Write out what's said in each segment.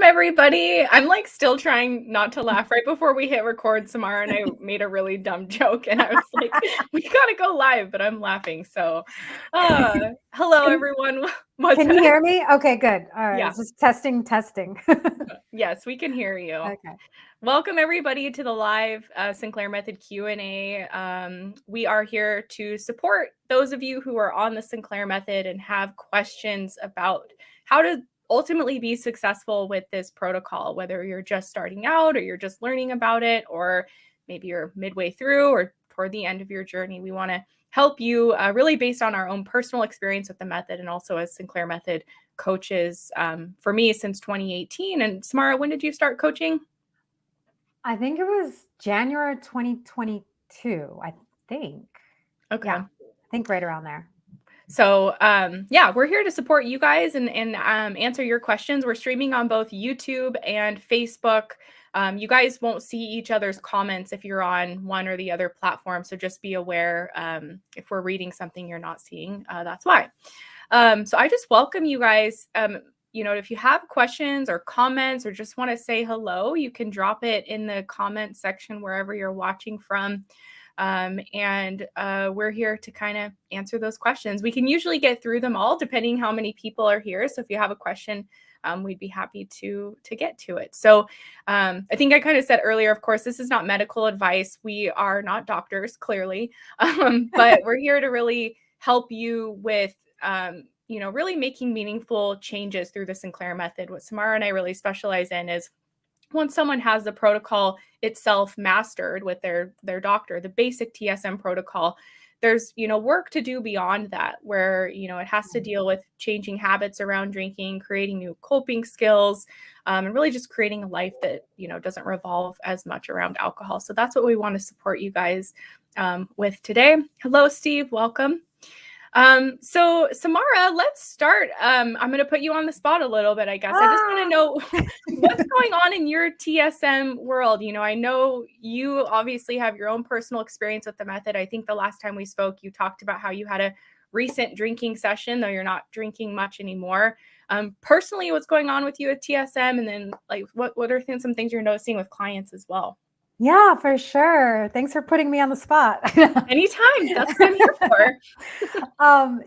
everybody. I'm like still trying not to laugh. Right before we hit record, Samara and I made a really dumb joke, and I was like, we gotta go live, but I'm laughing. So, hello, everyone. What's Can you that? hear me? Okay, good. All right. Yeah, It's just testing. yes, we can hear you. Okay. Welcome everybody to the live Sinclair Method Q&A. We are here to support those of you who are on the Sinclair Method and have questions about how to ultimately be successful with this protocol, whether you're just starting out or you're just learning about it, or maybe you're midway through or toward the end of your journey. We want to help you really based on our own personal experience with the method and also as Sinclair Method coaches for me since 2018. And Samara, when did you start coaching? I think it was January 2022, I think. Okay. Yeah, I think right around there. So, yeah, we're here to support you guys and answer your questions. We're streaming on both YouTube and Facebook. You guys won't see each other's comments if you're on one or the other platform. So just be aware if we're reading something you're not seeing, that's why. So I just welcome you guys. If you have questions or comments or just want to say hello, you can drop it in the comment section wherever you're watching from. And we're here to kind of answer those questions. We can usually get through them all depending how many people are here. So if you have a question, we'd be happy to get to it. So I think I kind of said earlier, of course, this is not medical advice. We are not doctors, clearly, but we're here to really help you with really making meaningful changes through the Sinclair Method. What Samara and I really specialize in is once someone has the protocol itself mastered with their doctor, the basic TSM protocol, there's work to do beyond that, where it has to deal with changing habits around drinking, creating new coping skills, and really just creating a life that doesn't revolve as much around alcohol. So that's what we want to support you guys with today. Hello, Steve. Welcome. So Samara, let's start. I'm going to put you on the spot a little bit, I guess. I just want to know what's going on in your TSM world. I know you obviously have your own personal experience with the method. I think the last time we spoke, you talked about how you had a recent drinking session, though you're not drinking much anymore. Personally, what's going on with you at TSM? And then what are some things you're noticing with clients as well? Yeah, for sure. Thanks for putting me on the spot. Anytime. That's what I'm here for.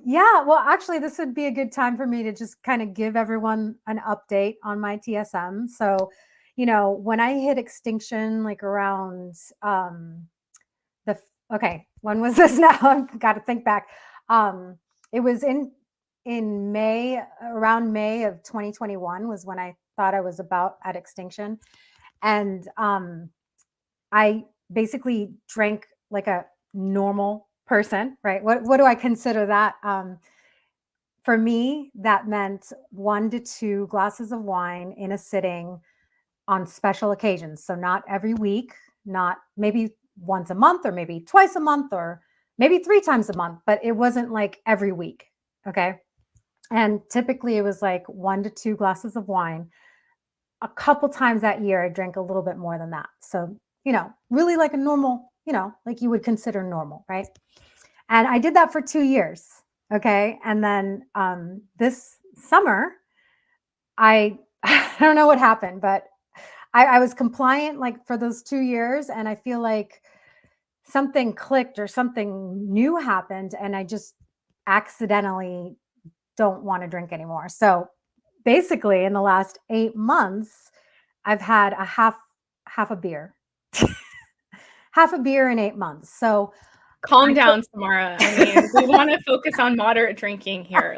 Yeah, well, actually, this would be a good time for me to just kind of give everyone an update on my TSM. So, when I hit extinction, like around when was this now? I've got to think back. It was in May, around May of 2021 was when I thought I was about at extinction. And I basically drank like a normal person, right? What do I consider that? For me, that meant 1 to 2 glasses of wine in a sitting on special occasions. So not every week, not maybe once a month or maybe twice a month or maybe 3 times a month, but it wasn't like every week. Okay. And typically it was like 1 to 2 glasses of wine. A couple times that year, I drank a little bit more than that. So, really like a normal, like you would consider normal, right? And I did that for 2 years. Okay. And then this summer, I don't know what happened, but I was compliant like for those 2 years. And I feel like something clicked or something new happened. And I just accidentally don't want to drink anymore. So basically in the last 8 months, I've had a half a beer, half a beer in 8 months. So Calm down, Samara. I mean, we want to focus on moderate drinking here.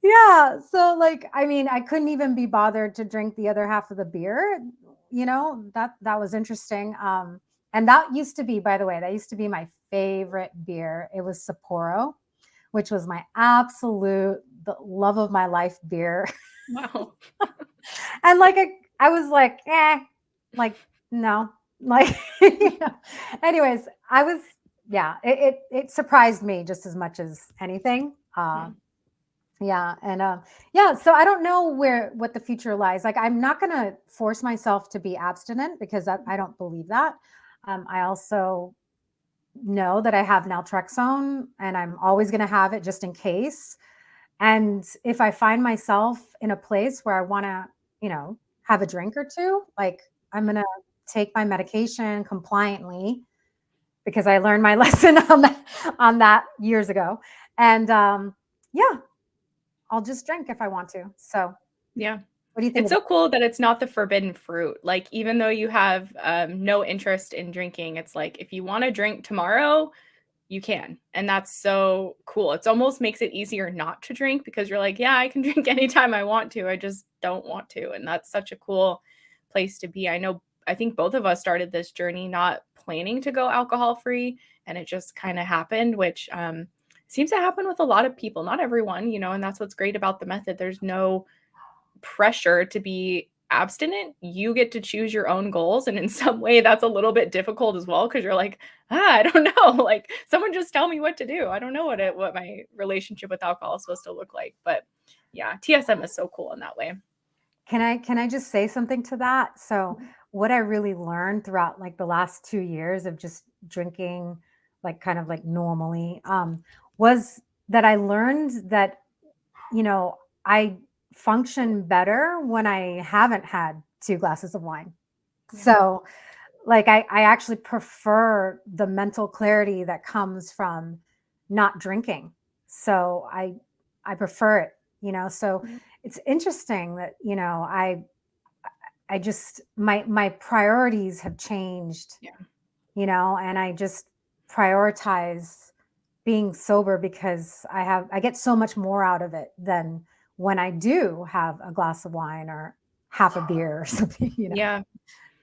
Yeah. So I couldn't even be bothered to drink the other half of the beer. That was interesting. And that used to be, by the way, my favorite beer. It was Sapporo, which was my absolute the love of my life beer. Wow. And I was like, no, anyways, it surprised me just as much as anything. Yeah. And so I don't know what the future lies. I'm not going to force myself to be abstinent because I don't believe that. I also know that I have naltrexone and I'm always going to have it just in case. And if I find myself in a place where I want to, have a drink or two, like I'm going to take my medication compliantly because I learned my lesson on that years ago. And yeah, I'll just drink if I want to. So, Yeah. what do you think It's about so cool that it's not the forbidden fruit. Like, even though you have no interest in drinking, it's like if you want to drink tomorrow, you can. And that's so cool. It's almost makes it easier not to drink because you're like, yeah, I can drink anytime I want to. I just don't want to. And that's such a cool place to be. I know, I think both of us started this journey not planning to go alcohol free. And it just kind of happened, which seems to happen with a lot of people, not everyone, and that's what's great about the method. There's no pressure to be abstinent. You get to choose your own goals. And in some way, that's a little bit difficult as well because you're like, I don't know. Like, someone just tell me what to do. I don't know what my relationship with alcohol is supposed to look like. But yeah, TSM is so cool in that way. Can I just say something to that? So what I really learned throughout like the last 2 years of just drinking like kind of like normally was that I learned that, I function better when I haven't had 2 glasses of wine. Yeah. So like I actually prefer the mental clarity that comes from not drinking. So I prefer it, so Yeah. it's interesting that, I just my priorities have changed, Yeah. and I just prioritize being sober because I get so much more out of it than when I do have a glass of wine or half a beer or something. Yeah.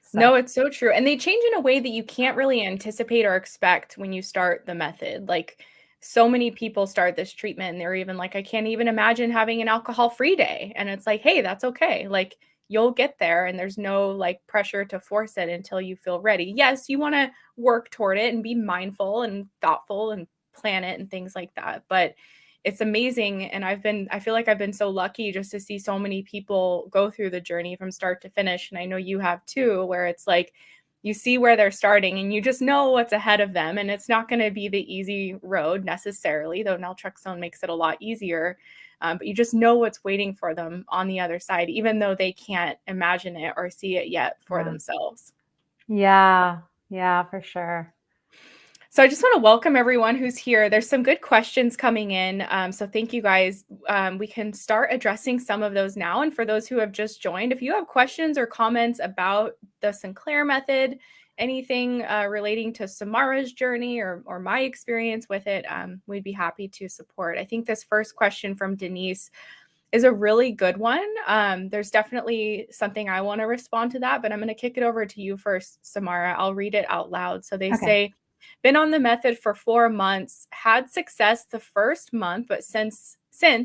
So No, it's so true. And they change in a way that you can't really anticipate or expect when you start the method. Like, so many people start this treatment and they're even like, I can't even imagine having an alcohol-free day. And it's like, hey, that's okay. Like, you'll get there and there's no like pressure to force it until you feel ready. Yes, you want to work toward it and be mindful and thoughtful and plan it and things like that. But it's amazing. And I feel like I've been so lucky just to see so many people go through the journey from start to finish. And I know you have too, where it's like you see where they're starting and you just know what's ahead of them. And it's not going to be the easy road necessarily, though naltrexone makes it a lot easier. But you just know what's waiting for them on the other side, even though they can't imagine it or see it yet for yeah. themselves. Yeah. Yeah, for sure. So I just want to welcome everyone who's here. There's some good questions coming in. So thank you guys. We can start addressing some of those now. And for those who have just joined, if you have questions or comments about the Sinclair method, anything relating to Samara's journey or my experience with it, we'd be happy to support. I think this first question from Denise is a really good one. There's definitely something I want to respond to that, but I'm going to kick it over to you first, Samara. I'll read it out loud. So they Okay. say, been on the method for 4 months, had success the first month, but since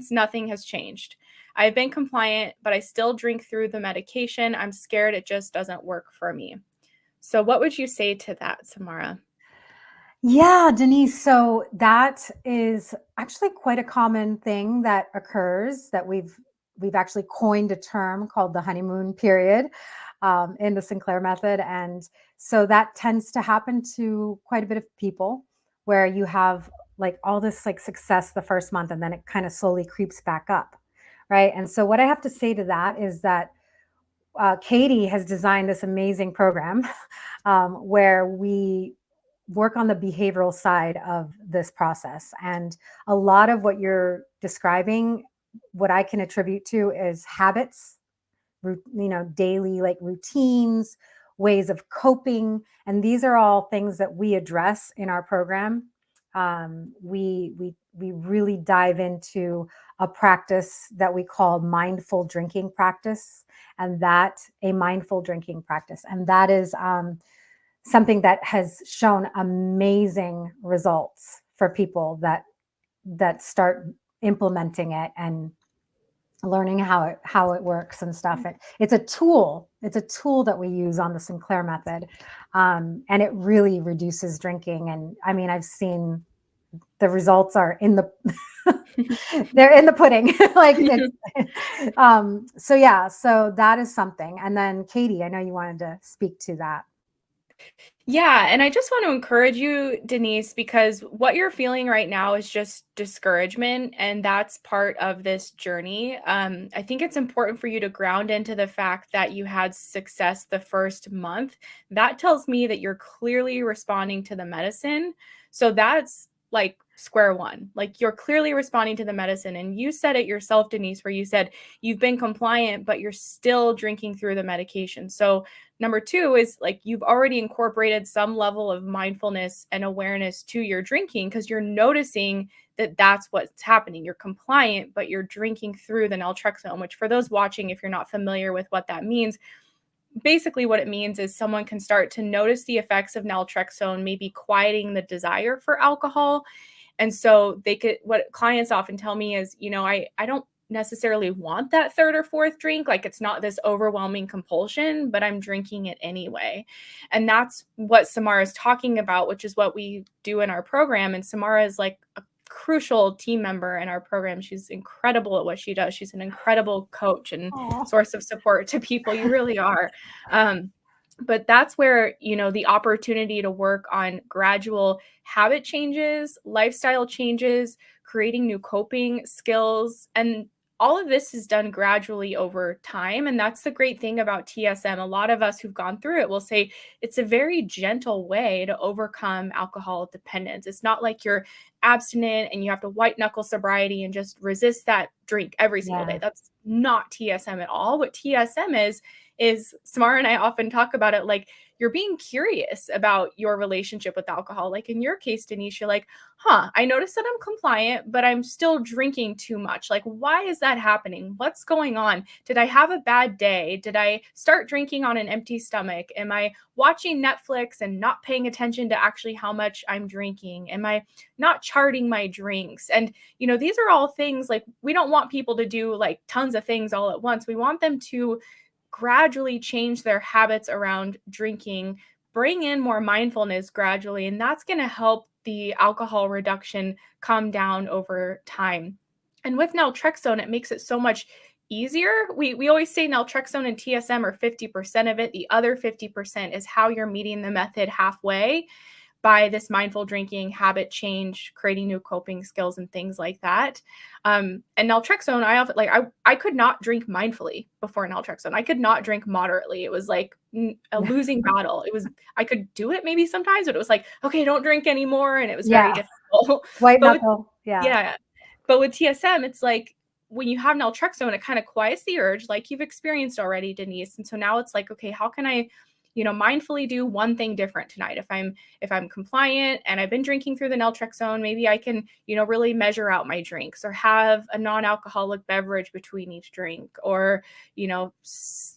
nothing has changed. I've been compliant, but I still drink through the medication. I'm scared it just doesn't work for me. So what would you say to that, Samara? Yeah, Denise. So that is actually quite a common thing that occurs that we've actually coined a term called the honeymoon period in the Sinclair method. And so that tends to happen to quite a bit of people where you have like all this like success the first month and then it kind of slowly creeps back up. Right. And so what I have to say to that is that Katie has designed this amazing program where we work on the behavioral side of this process. And a lot of what you're describing, what I can attribute to is habits, daily like routines, ways of coping. And these are all things that we address in our program. We really dive into a practice that we call mindful drinking practice, and that a mindful drinking practice, and that is something that has shown amazing results for people that start implementing it and learning how it works and stuff. It's a tool. It's a tool that we use on the Sinclair method, and it really reduces drinking. And I mean, I've seen the results are in the they're in the pudding. Like it's, so yeah, so that is something. And then Katie, I know you wanted to speak to that. Yeah, and I just want to encourage you, Denise, because what you're feeling right now is just discouragement, and that's part of this journey. I think it's important for you to ground into the fact that you had success the first month. That tells me that you're clearly responding to the medicine. So that's like square one. Like you're clearly responding to the medicine. And you said it yourself, Denise, where you said you've been compliant, but you're still drinking through the medication. So number two is like you've already incorporated some level of mindfulness and awareness to your drinking because you're noticing that that's what's happening. You're compliant, but you're drinking through the naltrexone, which for those watching, if you're not familiar with what that means, basically what it means is someone can start to notice the effects of naltrexone, maybe quieting the desire for alcohol. And so they could, what clients often tell me is, I don't necessarily want that third or fourth drink. Like it's not this overwhelming compulsion, but I'm drinking it anyway. And that's what Samara is talking about, which is what we do in our program. And Samara is like a crucial team member in our program. She's incredible at what she does. She's an incredible coach and Oh, source of support to people. You really are. But that's where, the opportunity to work on gradual habit changes, lifestyle changes, creating new coping skills, and all of this is done gradually over time. And that's the great thing about TSM. A lot of us who've gone through it will say it's a very gentle way to overcome alcohol dependence. It's not like you're abstinent and you have to white knuckle sobriety and just resist that drink every single day. yeah, That's not TSM at all. What TSM is Samara and I often talk about it like you're being curious about your relationship with alcohol. Like in your case, Denise, you're like, I noticed that I'm compliant, but I'm still drinking too much. Like, why is that happening? What's going on? Did I have a bad day? Did I start drinking on an empty stomach? Am I watching Netflix and not paying attention to actually how much I'm drinking? Am I not charting my drinks? And, these are all things like we don't want people to do like tons of things all at once. We want them to gradually change their habits around drinking, bring in more mindfulness gradually, and that's going to help the alcohol reduction come down over time. And with naltrexone, it makes it so much easier. We always say naltrexone and TSM are 50% of it. The other 50% is how you're meeting the method halfway by this mindful drinking, habit change, creating new coping skills, and things like that. And naltrexone, I could not drink mindfully before naltrexone. I could not drink moderately. It was like a losing battle. I could do it maybe sometimes, but it was like, okay, don't drink anymore, and it was very yeah. difficult. White but with knuckle. Yeah, yeah, but with TSM, it's like when you have naltrexone, it kind of quiets the urge, like you've experienced already, Denise. And so now it's like, okay, how can I, mindfully do one thing different tonight? If I'm compliant and I've been drinking through the naltrexone, maybe I can, really measure out my drinks or have a non-alcoholic beverage between each drink, or,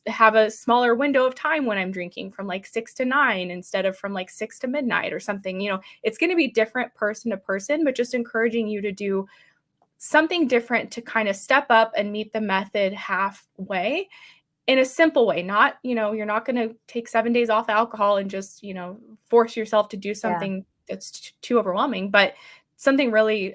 have a smaller window of time when I'm drinking from like 6 to 9 instead of from like 6 to midnight or something. It's going to be different person to person, but just encouraging you to do something different to kind of step up and meet the method halfway in a simple way. Not, you're not going to take 7 days off alcohol and just, force yourself to do yeah. something that's too overwhelming, but something really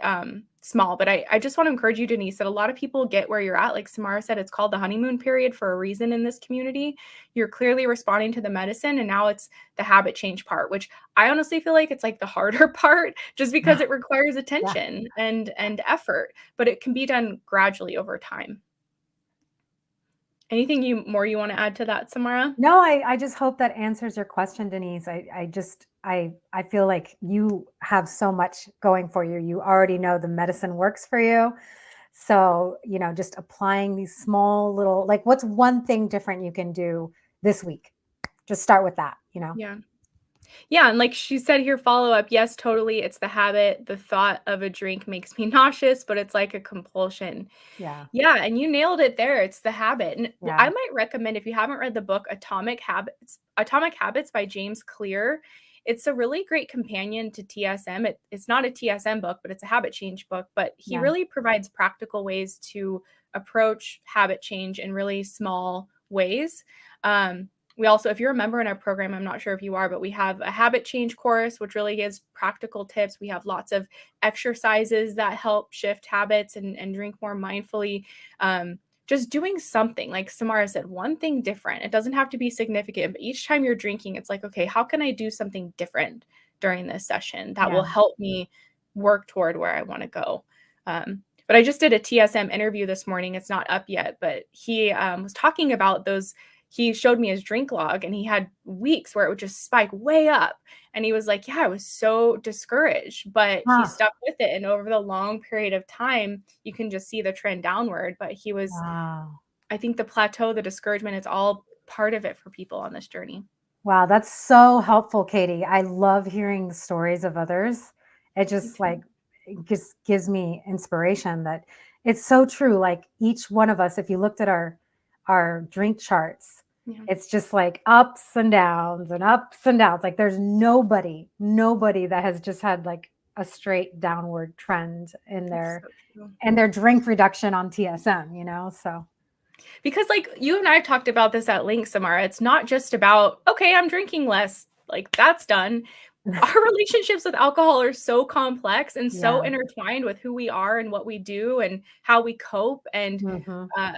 small. But I just want to encourage you, Denise, that a lot of people get where you're at. Like Samara said, it's called the honeymoon period for a reason in this community. You're clearly responding to the medicine, and now it's the habit change part, which I honestly feel like it's like the harder part just because it requires Yeah. attention and effort, but it can be done gradually over time. Anything you want to add to that, Samara? No, I just hope that answers your question, Denise. I feel like you have so much going for you. You already know the medicine works for you. So, just applying these small little, like, what's one thing different you can do this week? Just start with that. Yeah. Yeah, and like she said here, follow up. Yes, totally. It's the habit. The thought of a drink makes me nauseous, but it's like a compulsion. Yeah. Yeah, and you nailed it there. It's the habit. And I Yeah. might recommend if you haven't read the book Atomic Habits by James Clear. It's a really great companion to TSM. It's not a TSM book, but it's a habit change book. But he Yeah. really provides practical ways to approach habit change in really small ways. We also, if you're a member in our program, I'm not sure if you are, but we have a habit change course, which really gives practical tips. We have lots of exercises that help shift habits and drink more mindfully. just doing something, like Samara said, one thing different. It doesn't have to be significant, but each time you're drinking, it's like, okay, how can I do something different during this session that will Yeah. help me work toward where I want to go? But I just did a TSM interview this morning. It's not up yet, but he was talking about those. He showed me his drink log, and he had weeks where it would just spike way up. And he was like, yeah, I was so discouraged, but he Huh. stuck with it. And over the long period of time, you can just see the trend downward. But he was, Wow. I think the plateau, the discouragement, it's all part of it for people on this journey. Wow, that's so helpful, Katie. I love hearing the stories of others. It Me just too. like it just gives me inspiration that it's so true. Like each one of us, if you looked at our drink charts, Yeah. it's just like ups and downs and ups and downs. Like there's nobody that has just had like a straight downward trend in It's their so true. and their drink reduction on TSM, you know? So Because like you and I talked about this at length, Samara, it's not just about, okay, I'm drinking less, like that's done. Our relationships with alcohol are so complex and so yeah. intertwined with who we are and what we do and how we cope. And Hmm. uh,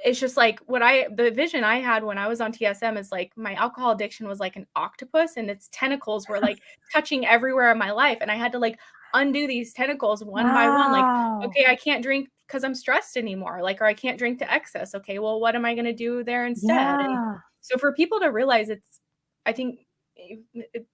it's just like the vision I had when I was on TSM is like my alcohol addiction was like an octopus, and its tentacles were like touching everywhere in my life. And I had to like undo these tentacles one by one. Like, Wow. okay, I can't drink because I'm stressed anymore. Like, or I can't drink to excess. Okay, well, what am I going to do there instead? And Yeah. so for people to realize I think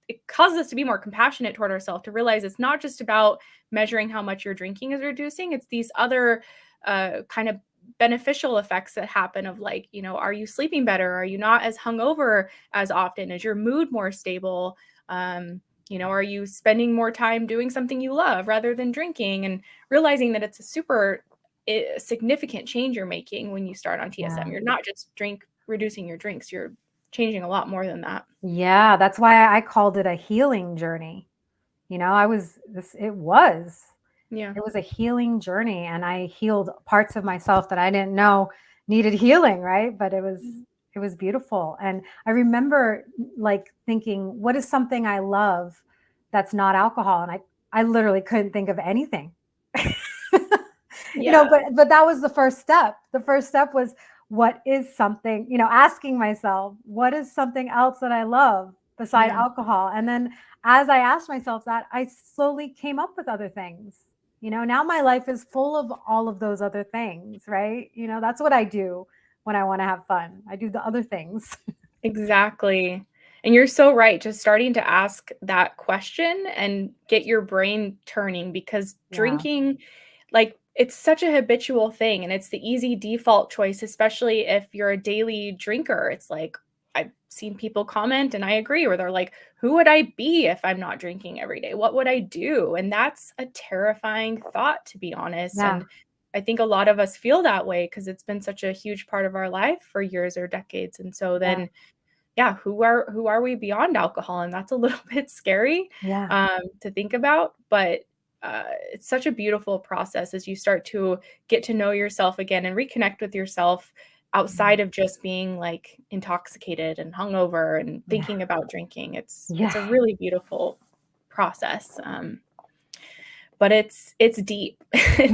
it causes us to be more compassionate toward ourselves, to realize it's not just about measuring how much your drinking is reducing. It's these other kind of beneficial effects that happen of like, are you sleeping better? Are you not as hungover as often? Is your mood more stable? Are you spending more time doing something you love rather than drinking? And realizing that it's a super significant change you're making when you start on TSM. Yeah. You're not just reducing your drinks, you're changing a lot more than that. Yeah, that's why I called it a healing journey. You know, I was this Yeah. it was a healing journey and I healed parts of myself that I didn't know needed healing, right? But it was beautiful. And I remember like thinking, what is something I love that's not alcohol? And I literally couldn't think of anything. Yeah. But that was the first step. The first step was what is something, asking myself, what is something else that I love beside Yeah. alcohol? And then as I asked myself that, I slowly came up with other things. Now my life is full of all of those other things, right? That's what I do when I want to have fun. I do the other things. Exactly. And you're so right, just starting to ask that question and get your brain turning, because Yeah. drinking, like, it's such a habitual thing and it's the easy default choice, especially if you're a daily drinker. It's like, I've seen people comment, and I agree, where they're like, who would I be if I'm not drinking every day? What would I do? And that's a terrifying thought, to be honest. Yeah. And I think a lot of us feel that way because it's been such a huge part of our life for years or decades. And so Yeah. then, yeah, who are we beyond alcohol? And that's a little bit scary Yeah. to think about, but it's such a beautiful process as you start to get to know yourself again and reconnect with yourself outside of just being like intoxicated and hungover and Yeah. thinking about drinking. It's Yeah. a really beautiful process, but it's deep.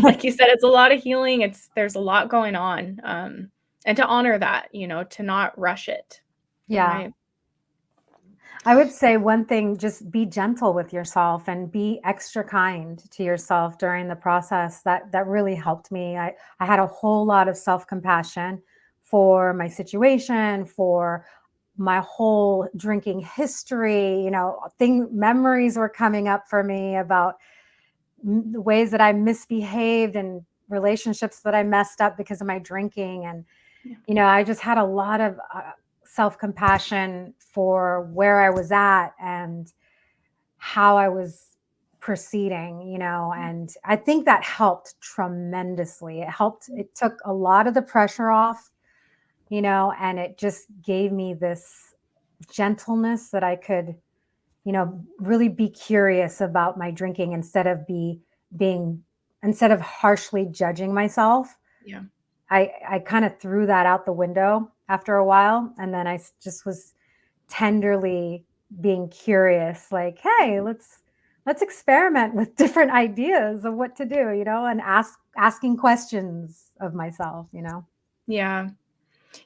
Like you said, it's a lot of healing. There's a lot going on, and to honor that, to not rush it. Yeah. Right. I would say one thing, just be gentle with yourself and be extra kind to yourself during the process. That really helped me. I had a whole lot of self-compassion for my situation, for my whole drinking history, memories were coming up for me about the ways that I misbehaved and relationships that I messed up because of my drinking. And Yeah. I just had a lot of self compassion for where I was at and how I was proceeding, and I think that helped tremendously. It took a lot of the pressure off, and it just gave me this gentleness that I could, really be curious about my drinking being, instead of harshly judging myself. Yeah. I kind of threw that out the window after a while. And then just was tenderly being curious, like, hey, let's experiment with different ideas of what to do, and asking questions of myself. Yeah.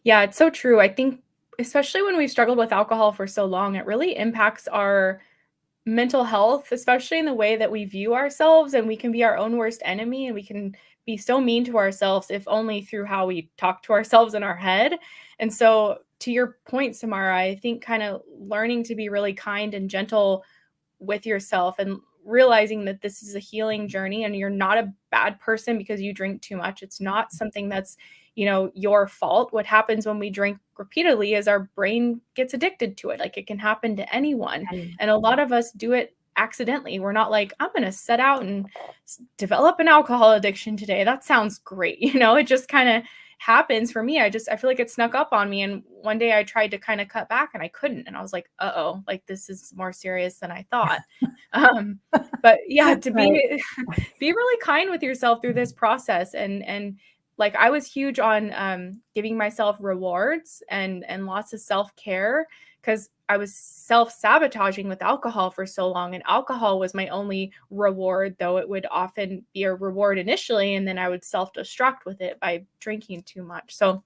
Yeah, it's so true. I think especially when we've struggled with alcohol for so long, it really impacts our mental health, especially in the way that we view ourselves, and we can be our own worst enemy, and we can be so mean to ourselves if only through how we talk to ourselves in our head. And so to your point, Samara, I think kind of learning to be really kind and gentle with yourself and realizing that this is a healing journey and you're not a bad person because you drink too much. It's not something that's, your fault. What happens when we drink repeatedly is our brain gets addicted to it. Like it can happen to anyone. And And a lot of us do it accidentally. We're not like, I'm going to set out and develop an alcohol addiction today. That sounds great. It just kind of happens for me. I feel like it snuck up on me. And one day I tried to kind of cut back and I couldn't. And I was like, uh-oh, like this is more serious than I thought. Um, but yeah, to right. be really kind with yourself through this process. And like I was huge on giving myself rewards and lots of self-care because I was self-sabotaging with alcohol for so long. And alcohol was my only reward, though it would often be a reward initially, and then I would self-destruct with it by drinking too much. So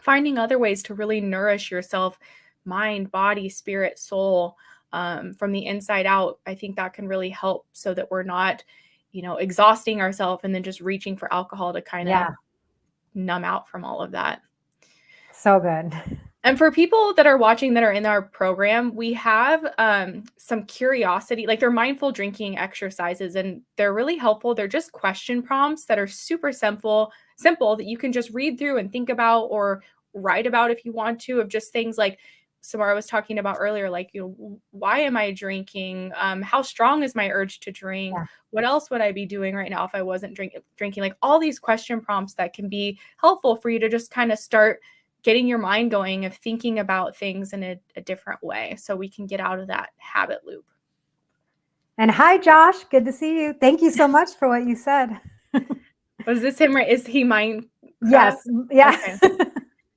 finding other ways to really nourish yourself, mind, body, spirit, soul, from the inside out, I think that can really help so that we're not, exhausting ourselves and then just reaching for alcohol to kind of Yeah. numb out from all of that. So good. And for people that are watching that are in our program, we have some curiosity, like they're mindful drinking exercises, and they're really helpful. They're just question prompts that are super simple that you can just read through and think about or write about if you want to, of just things like Samara was talking about earlier, like, why am I drinking? How strong is my urge to drink? Yeah. What else would I be doing right now if I wasn't drinking? Like all these question prompts that can be helpful for you to just kind of start getting your mind going of thinking about things in a different way so we can get out of that habit loop. And hi, Josh. Good to see you. Thank you so much for what you said. Was this him? Is he Minecraft? Yes. Yeah. Okay.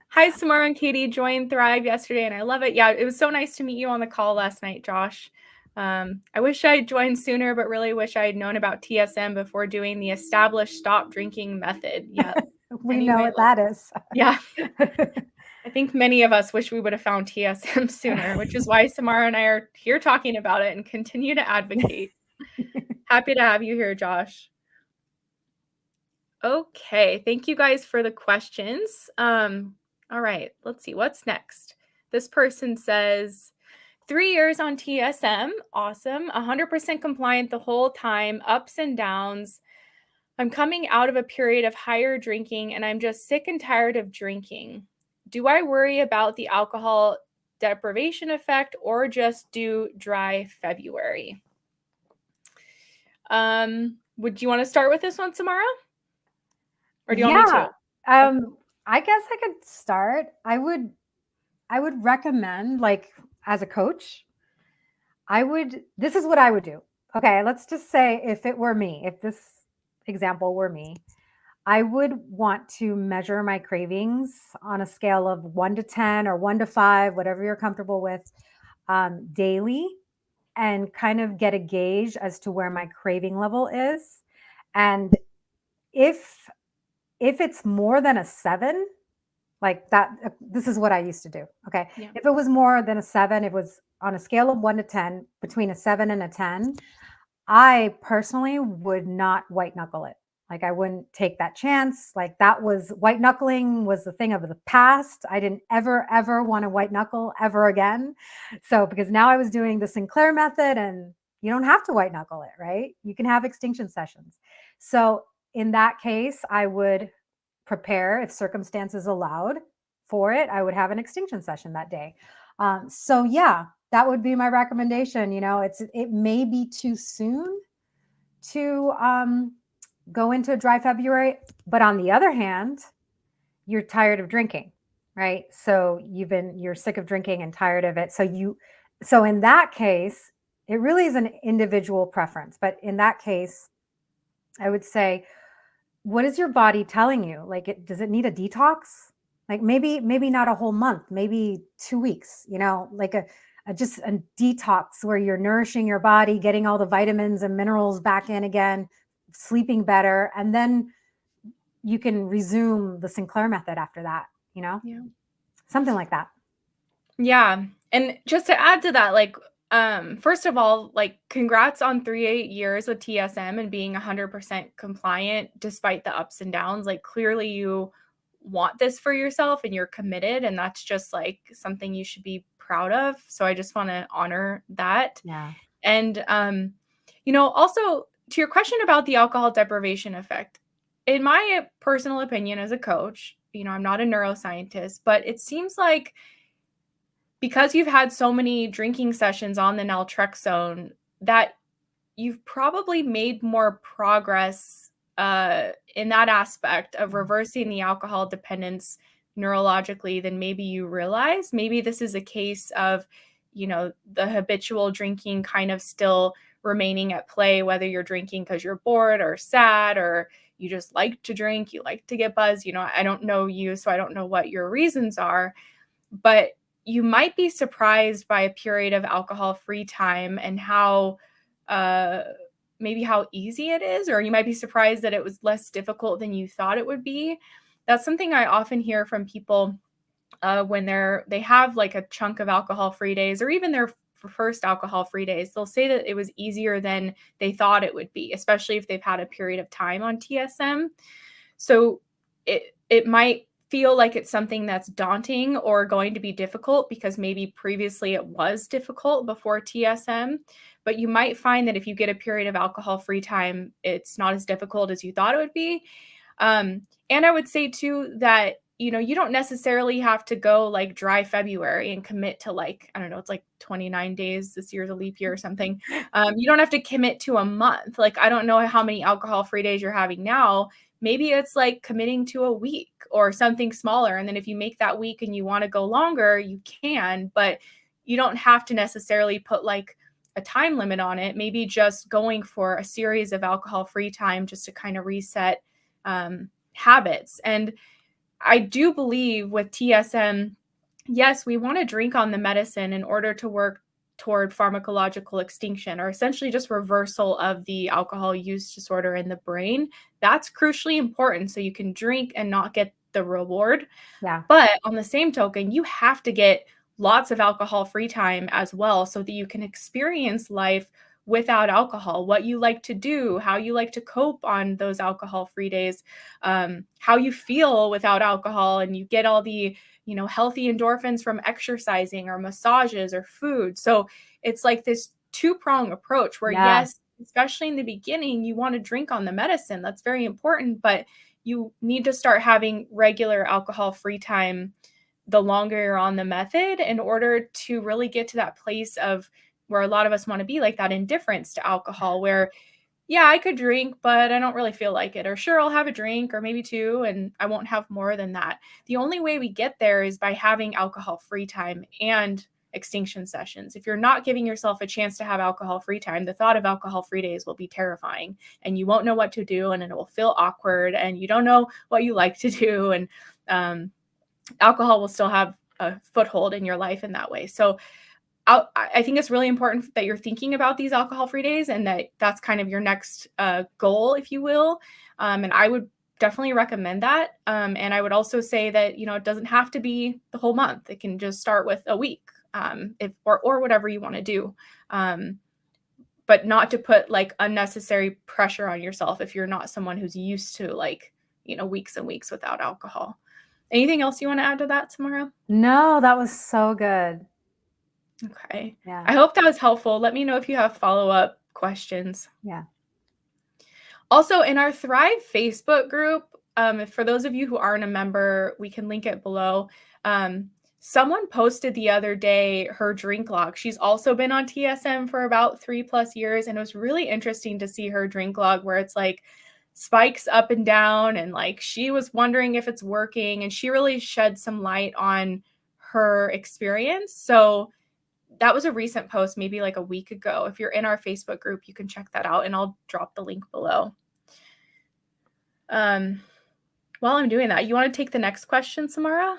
Hi, Samara and Katie joined Thrive yesterday, and I love it. Yeah, it was so nice to meet you on the call last night, Josh. I wish I had joined sooner, but really wish I had known about TSM before doing the established stop drinking method. Yeah. We know what that is. Yeah. I think many of us wish we would have found TSM sooner, which is why Samara and I are here talking about it and continue to advocate. Happy to have you here, Josh. Okay, thank you guys for the questions. All right, let's see, what's next? This person says, 3 years on TSM, awesome, 100% compliant the whole time, ups and downs. I'm coming out of a period of higher drinking and I'm just sick and tired of drinking. Do I worry about the alcohol deprivation effect or just do dry February? Would you want to start with this one, Samara? Or do you want me to? I guess I could start. I would recommend, like, as a coach, this is what I would do. Okay, let's just say if it were me, if this example were me, I would want to measure my cravings on a scale of 1 to 10 or 1 to 5, whatever you're comfortable with, daily, and kind of get a gauge as to where my craving level is. And if it's more than a 7, like that, this is what I used to do. Okay. Yeah. If it was more than a 7, it was on a scale of 1 to 10, between a 7 and a 10, I personally would not white knuckle it. Like I wouldn't take that chance. Like that was, white knuckling was the thing of the past. I didn't ever want to white knuckle ever again. So because now I was doing the Sinclair method, and you don't have to white knuckle it, right? You can have extinction sessions. So in that case, I would prepare, if circumstances allowed for it, I would have an extinction session that day. So yeah, that would be my recommendation. It may be too soon to go into a dry February, but on the other hand, you're tired of drinking, right? So you're sick of drinking and tired of it. So in that case, it really is an individual preference. But in that case, I would say, what is your body telling you? Like, does it need a detox? Like maybe not a whole month, maybe 2 weeks, like just a detox where you're nourishing your body, getting all the vitamins and minerals back in again, sleeping better, and then you can resume the Sinclair method after that, Yeah. something like that. Yeah, and just to add to that, like, first of all, like, congrats on 3 years with TSM and being 100% compliant despite the ups and downs. Like, clearly you want this for yourself and you're committed, and that's just, like, something you should be proud of, so I just wanna honor that. Yeah. And, also to your question about the alcohol deprivation effect, in my personal opinion as a coach, I'm not a neuroscientist, but it seems like because you've had so many drinking sessions on the naltrexone that you've probably made more progress, in that aspect of Mm. reversing the alcohol dependence neurologically than maybe you realize. Maybe this is a case of, the habitual drinking kind of still remaining at play, whether you're drinking because you're bored or sad or you just like to drink, you like to get buzzed. I don't know you, so I don't know what your reasons are, but you might be surprised by a period of alcohol-free time and how, uh, maybe how easy it is, or you might be surprised that it was less difficult than you thought it would be. That's something I often hear from people, when they have, like, a chunk of alcohol-free days or even their first alcohol-free days. They'll say that it was easier than they thought it would be, especially if they've had a period of time on TSM. So it might feel like it's something that's daunting or going to be difficult because maybe previously it was difficult before TSM, but you might find that if you get a period of alcohol-free time, it's not as difficult as you thought it would be. And I would say too that, you don't necessarily have to go like dry February and commit to like, I don't know, it's like 29 days. This year's a leap year or something. You don't have to commit to a month. Like, I don't know how many alcohol-free days you're having now. Maybe it's like committing to a week or something smaller. And then if you make that week and you want to go longer, you can, but you don't have to necessarily put like a time limit on it. Maybe just going for a series of alcohol-free time just to kind of reset, habits. And I do believe with TSM, yes, we want to drink on the medicine in order to work toward pharmacological extinction or essentially just reversal of the alcohol use disorder in the brain. That's crucially important so you can drink and not get the reward. Yeah. But on the same token, you have to get lots of alcohol-free time as well so that you can experience life without alcohol, what you like to do, how you like to cope on those alcohol-free days, how you feel without alcohol, and you get all the, healthy endorphins from exercising or massages or food. So it's like this two-prong approach where, Yeah. yes, especially in the beginning, you want to drink on the medicine. That's very important, but you need to start having regular alcohol-free time the longer you're on the method in order to really get to that place of where a lot of us want to be, like that indifference to alcohol where, yeah, I could drink, but I don't really feel like it. Or sure, I'll have a drink or maybe two, and I won't have more than that. The only way we get there is by having alcohol-free time and extinction sessions. If you're not giving yourself a chance to have alcohol-free time, the thought of alcohol-free days will be terrifying and you won't know what to do and it will feel awkward and you don't know what you like to do. And alcohol will still have a foothold in your life in that way. So I think it's really important that you're thinking about these alcohol-free days and that's kind of your next goal, if you will. And I would definitely recommend that. And I would also say that, it doesn't have to be the whole month. It can just start with a week, if or whatever you want to do. But not to put like unnecessary pressure on yourself if you're not someone who's used to like, weeks and weeks without alcohol. Anything else you want to add to that, Tamara? No, that was so good. Okay. Yeah. I hope that was helpful. Let me know if you have follow-up questions. Yeah. Also, in our Thrive Facebook group, for those of you who aren't a member, we can link it below. Someone posted the other day her drink log. She's also been on TSM for about 3+ years, and it was really interesting to see her drink log where it's like spikes up and down, and like she was wondering if it's working, and she really shed some light on her experience. So that was a recent post, maybe like a week ago. If you're in our Facebook group, you can check that out, and I'll drop the link below. While I'm doing that, you want to take the next question, Samara?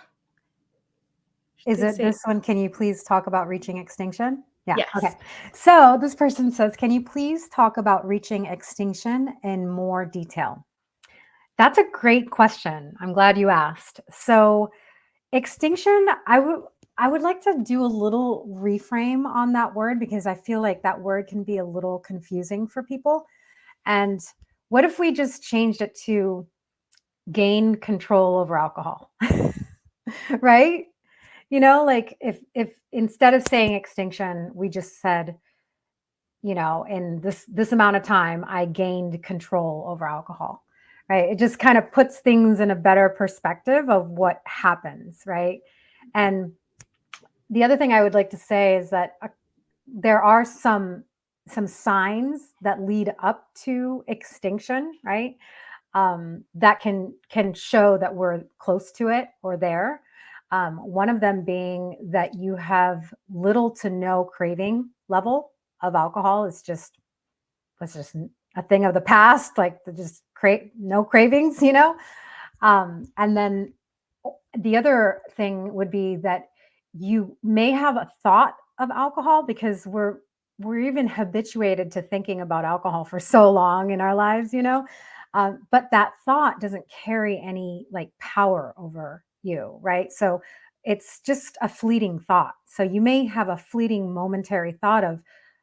Is it this one? Can you please talk about reaching extinction? Yeah. Yes. Okay. So this person says, can you please talk about reaching extinction in more detail? That's a great question. I'm glad you asked. So, extinction, I would like to do a little reframe on that word because I feel like that word can be a little confusing for people. And what if we just changed it to gain control over alcohol? Right? Like if instead of saying extinction, we just said, in this amount of time, I gained control over alcohol. Right? It just kind of puts things in a better perspective of what happens, right? And the other thing I would like to say is that there are some signs that lead up to extinction, right? That can show that we're close to it or there. One of them being that you have little to no craving level of alcohol. It's just a thing of the past, like just no cravings, and then the other thing would be that you may have a thought of alcohol because we're even habituated to thinking about alcohol for so long in our lives. But that thought doesn't carry any like power over you, right? So it's just a fleeting thought. So you may have a fleeting momentary thought of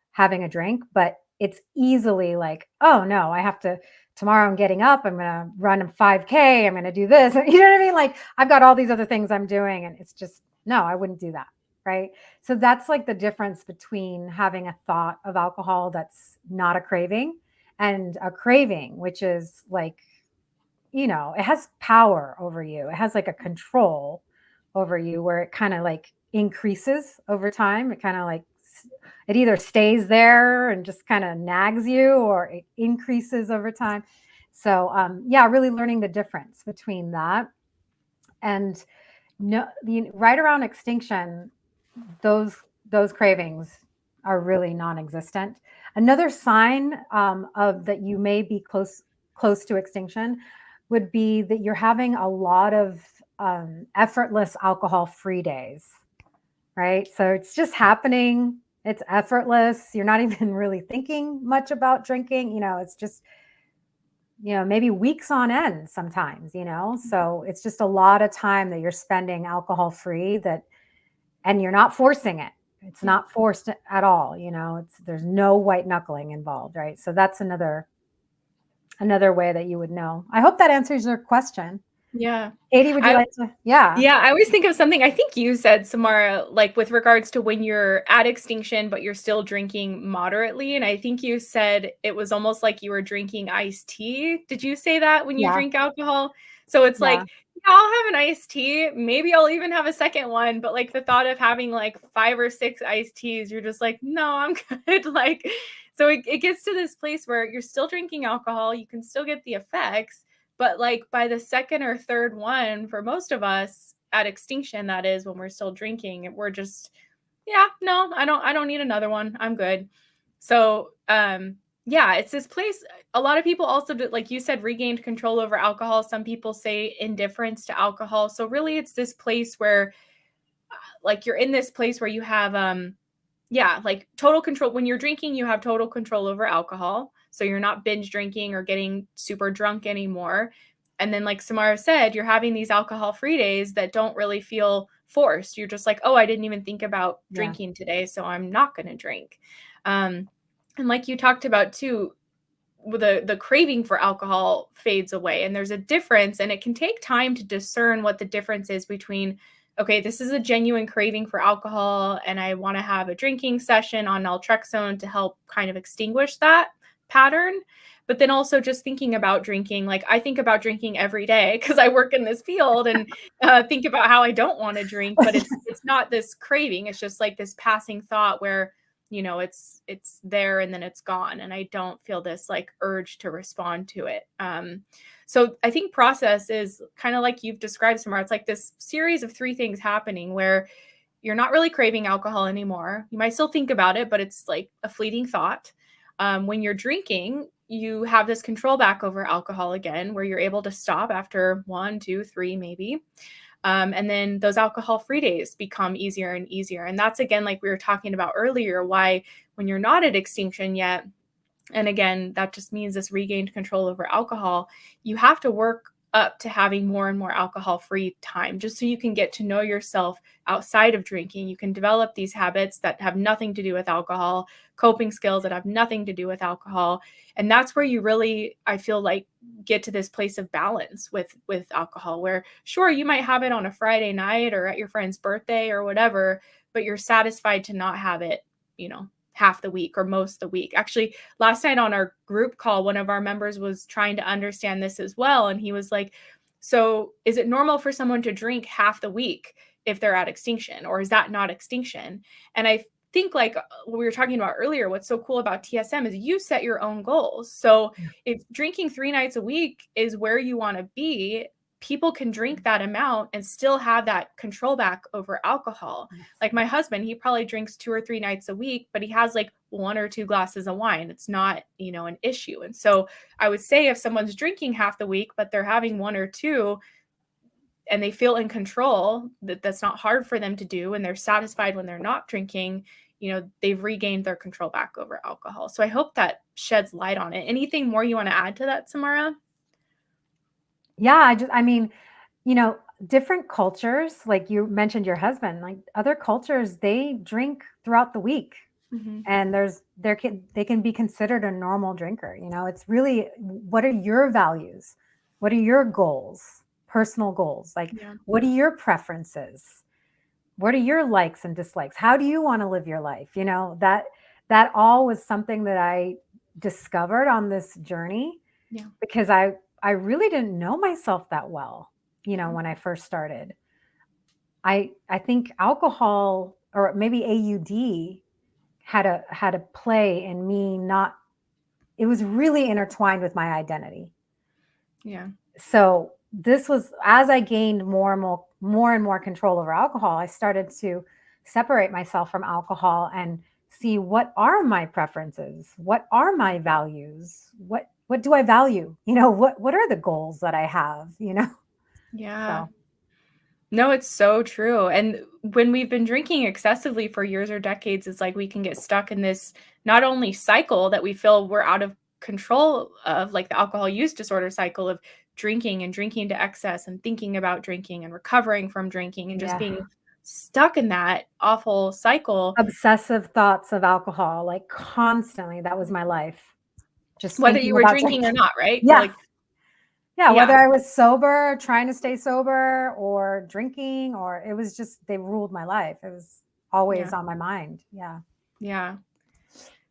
having a drink, but it's easily like, oh no, I have to tomorrow I'm getting up, I'm going to run a 5K, I'm going to do this. You know what I mean? Like I've got all these other things I'm doing and it's just, no, I wouldn't do that. Right. So that's like the difference between having a thought of alcohol that's not a craving and a craving, which is like, it has power over you. It has like a control over you where it kind of like increases over time. It kind of like it either stays there and just kind of nags you or it increases over time. So yeah, really learning the difference between that and no, right around extinction, those those cravings are really non-existent. Another sign of that you may be close to extinction would be that you're having a lot of effortless alcohol-free days, right? So it's just happening. It's effortless. You're not even really thinking much about drinking. It's just maybe weeks on end sometimes. So it's just a lot of time that you're spending alcohol free and you're not forcing it. It's Yeah. not forced at all. There's no white knuckling involved, right? So that's another way that you would know. I hope that answers your question. Yeah. Katie, would you I like to? Yeah. Yeah, I always think of something I think you said, Samara, like with regards to when you're at extinction, but you're still drinking moderately. And I think you said it was almost like you were drinking iced tea. Did you say that when you Yeah. drink alcohol? So it's Yeah. like, yeah, I'll have an iced tea. Maybe I'll even have a second one. But like the thought of having like 5 or 6 iced teas, you're just like, no, I'm good. Like, so it gets to this place where you're still drinking alcohol. You can still get the effects, but like by the second or third one, for most of us at extinction, that is when we're still drinking, we're just, yeah, no, I don't need another one. I'm good. So, yeah, it's this place. A lot of people also, like you said, regained control over alcohol. Some people say indifference to alcohol. So really it's this place where like you're in this place where you have, yeah, like total control. When you're drinking, you have total control over alcohol. So you're not binge drinking or getting super drunk anymore. And then, like Samara said, you're having these alcohol free days that don't really feel forced. You're just like, oh, I didn't even think about Yeah. drinking today, so I'm not going to drink. And like you talked about too, the craving for alcohol fades away, and there's a difference, and it can take time to discern what the difference is between, okay, this is a genuine craving for alcohol and I want to have a drinking session on naltrexone to help kind of extinguish that pattern. But then also just thinking about drinking, like I think about drinking every day because I work in this field, and think about how I don't want to drink, but it's not this craving. It's just like this passing thought where it's there and then it's gone, and I don't feel this like urge to respond to it. So I think process is kind of like you've described, Samara. It's like this series of 3 things happening where you're not really craving alcohol anymore. You might still think about it, but it's like a fleeting thought. When you're drinking, you have this control back over alcohol again, where you're able to stop after 1, 2, 3, maybe. And then those alcohol free days become easier and easier. And that's again, like we were talking about earlier, why when you're not at extinction yet, And again, that just means this regained control over alcohol. You have to work up to having more and more alcohol-free time just so you can get to know yourself outside of drinking. You can develop these habits that have nothing to do with alcohol, coping skills that have nothing to do with alcohol. And that's where you really, I feel like, get to this place of balance with alcohol, where sure, you might have it on a Friday night or at your friend's birthday or whatever, but you're satisfied to not have it, half the week or most of the week. Actually, last night on our group call, one of our members was trying to understand this as well. And he was like, so is it normal for someone to drink half the week if they're at extinction, or is that not extinction? And I think, like what we were talking about earlier, what's so cool about TSM is you set your own goals. So if drinking 3 nights a week is where you want to be, people can drink that amount and still have that control back over alcohol. Like my husband, he probably drinks 2 or 3 nights a week, but he has like 1 or 2 glasses of wine. It's not, an issue. And so I would say if someone's drinking half the week, but they're having 1 or 2 and they feel in control, that's not hard for them to do, and they're satisfied when they're not drinking, they've regained their control back over alcohol. So I hope that sheds light on it. Anything more you want to add to that, Samara? Yeah, different cultures, like you mentioned your husband, like other cultures, they drink throughout the week. Mm-hmm. And they can be considered a normal drinker. It's really, what are your values? What are your goals? Personal goals? Like, what are your preferences? What are your likes and dislikes? How do you want to live your life? That all was something that I discovered on this journey, because I really didn't know myself that well, when I first started. I think alcohol, or maybe AUD, had a play in me not, it was really intertwined with my identity. Yeah. So this was, as I gained more and more control over alcohol, I started to separate myself from alcohol and see, what are my preferences? What are my values? What do I value? What are the goals that I have, Yeah. So. No, it's so true. And when we've been drinking excessively for years or decades, it's like we can get stuck in this not only cycle that we feel we're out of control of, like the alcohol use disorder cycle of drinking and drinking to excess and thinking about drinking and recovering from drinking and just being stuck in that awful cycle. Obsessive thoughts of alcohol, like constantly. That was my life. Just Whether you thinking were about drinking or drinking. not, right? Yeah. Like, Yeah, whether I was sober, trying to stay sober, or drinking, or it was just, they ruled my life. It was always on my mind. Yeah. Yeah.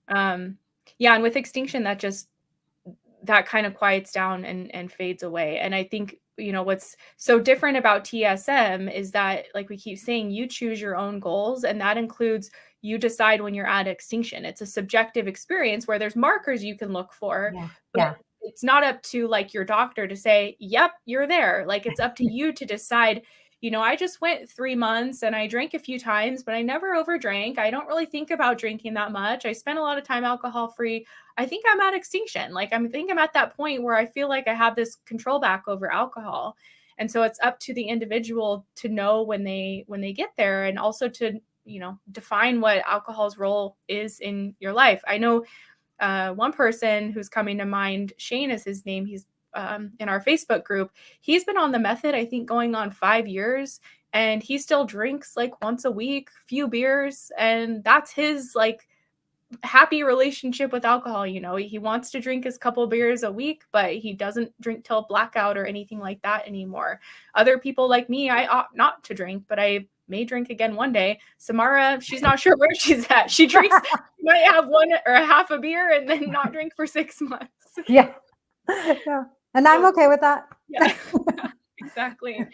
Yeah. And with extinction, that kind of quiets down and fades away. And I think, what's so different about TSM is that, like we keep saying, you choose your own goals, and that includes you decide when you're at extinction. It's a subjective experience where there's markers you can look for, but it's not up to like your doctor to say, yep, you're there. Like it's up to you to decide, I just went 3 months and I drank a few times, but I never overdrank. I don't really think about drinking that much. I spent a lot of time alcohol free. I think I'm at extinction. Like I'm at that point where I feel like I have this control back over alcohol. And so it's up to the individual to know when they get there, and also to, define what alcohol's role is in your life. I know one person who's coming to mind, Shane is his name. He's in our Facebook group. He's been on the method, I think, going on 5 years, and he still drinks like once a week, few beers, and that's his like happy relationship with alcohol. He wants to drink his couple beers a week, but he doesn't drink till blackout or anything like that anymore. Other people like me, I opt not to drink, but I may drink again one day. Samara, she's not sure where she's at. She drinks, might have 1 or a half a beer and then not drink for 6 months. Yeah. Yeah. And I'm okay with that. Yeah, exactly.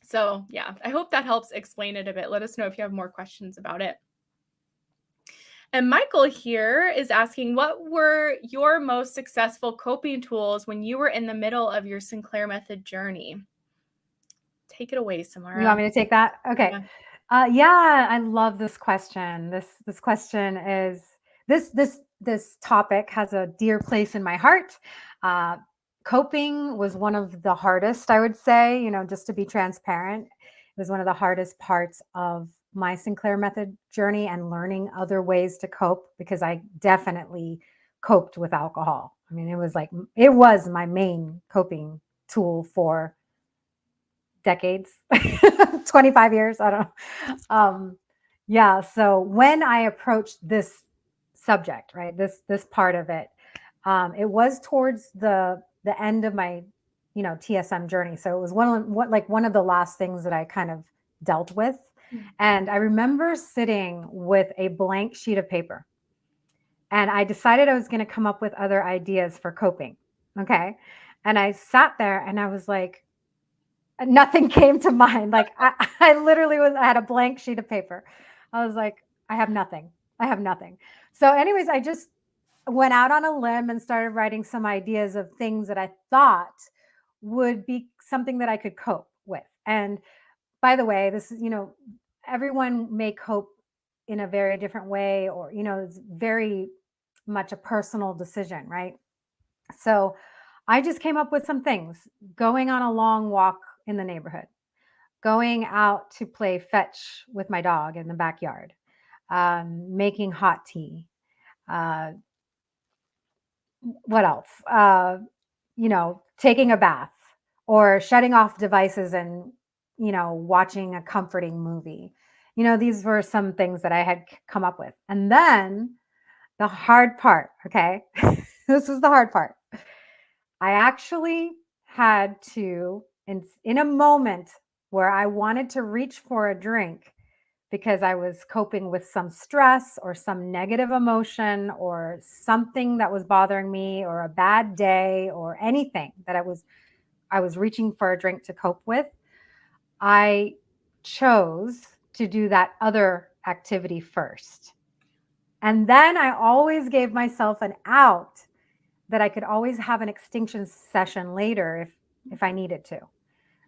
So yeah, I hope that helps explain it a bit. Let us know if you have more questions about it. And Michael here is asking, what were your most successful coping tools when you were in the middle of your Sinclair Method journey? Take it away, Samara. You want me to take that? Okay. Yeah, I love this question. This question is, this topic has a dear place in my heart. Coping was one of the hardest, I would say, just to be transparent. It was one of the hardest parts of my Sinclair Method journey and learning other ways to cope, because I definitely coped with alcohol. I mean, it was my main coping tool for decades, 25 years. I don't know. Yeah. So when I approached this subject, right, this part of it, it was towards the end of my, TSM journey. So it was one of the last things that I kind of dealt with. Yeah. And I remember sitting with a blank sheet of paper, and I decided I was going to come up with other ideas for coping. Okay. And I sat there and I was like, nothing came to mind. Like I literally I had a blank sheet of paper. I was like, I have nothing. I have nothing. So, anyways, I just went out on a limb and started writing some ideas of things that I thought would be something that I could cope with. And by the way, this is, everyone may cope in a very different way, or, it's very much a personal decision, right? So I just came up with some things: going on a long walk in the neighborhood, going out to play fetch with my dog in the backyard, making hot tea. Uh, what else? Taking a bath, or shutting off devices and, watching a comforting movie. These were some things that I had come up with. And then the hard part, okay? This was the hard part. I actually had to, in a moment where I wanted to reach for a drink because I was coping with some stress or some negative emotion or something that was bothering me, or a bad day or anything that I was reaching for a drink to cope with, I chose to do that other activity first. And then I always gave myself an out, that I could always have an extinction session later if I needed to,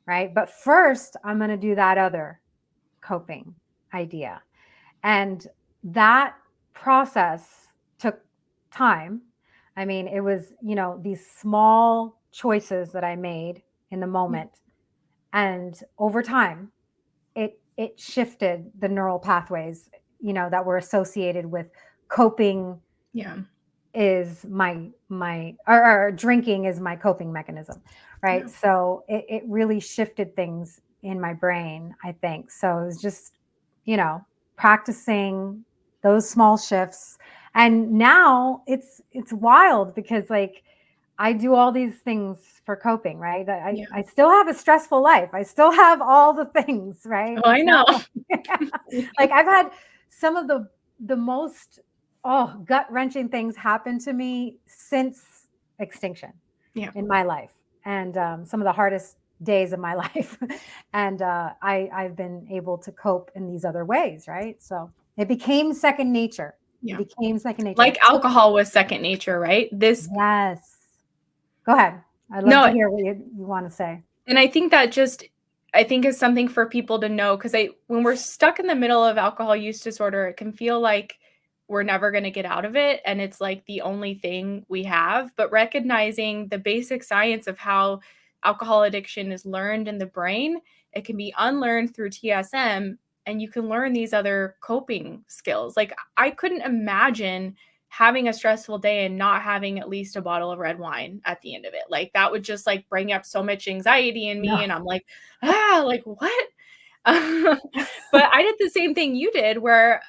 right? But first, I'm going to do that other coping idea. And that process took time. I mean, it was, these small choices that I made in the Yeah. moment. And over time, it shifted the neural pathways, that were associated with coping Yeah. is or drinking is my coping mechanism, right? Yeah. So it really shifted things in my brain, I think. So it was just, practicing those small shifts. And now it's wild, because like I do all these things for coping, right? I, Yeah. I still have a stressful life. I still have all the things, right? Oh, I It's know. not like I've had some of the most gut wrenching things happen to me since extinction Yeah. in my life, and some of the hardest days of my life. And I've been able to cope in these other ways, right? So it became second nature. It Yeah. became second nature. Like alcohol was second nature, right? This Yes. Go ahead. I'd love no, to hear what you want to say. and I think that just I think is something for people to know, because when we're stuck in the middle of alcohol use disorder, it can feel like we're never going to get out of it, and it's like the only thing we have. But recognizing the basic science of how alcohol addiction is learned in the brain, it can be unlearned through TSM, and you can learn these other coping skills. Like I couldn't imagine having a stressful day and not having at least a bottle of red wine at the end of it. Like that would just like bring up so much anxiety in me. No. And I'm like, like what? But I did the same thing you did, where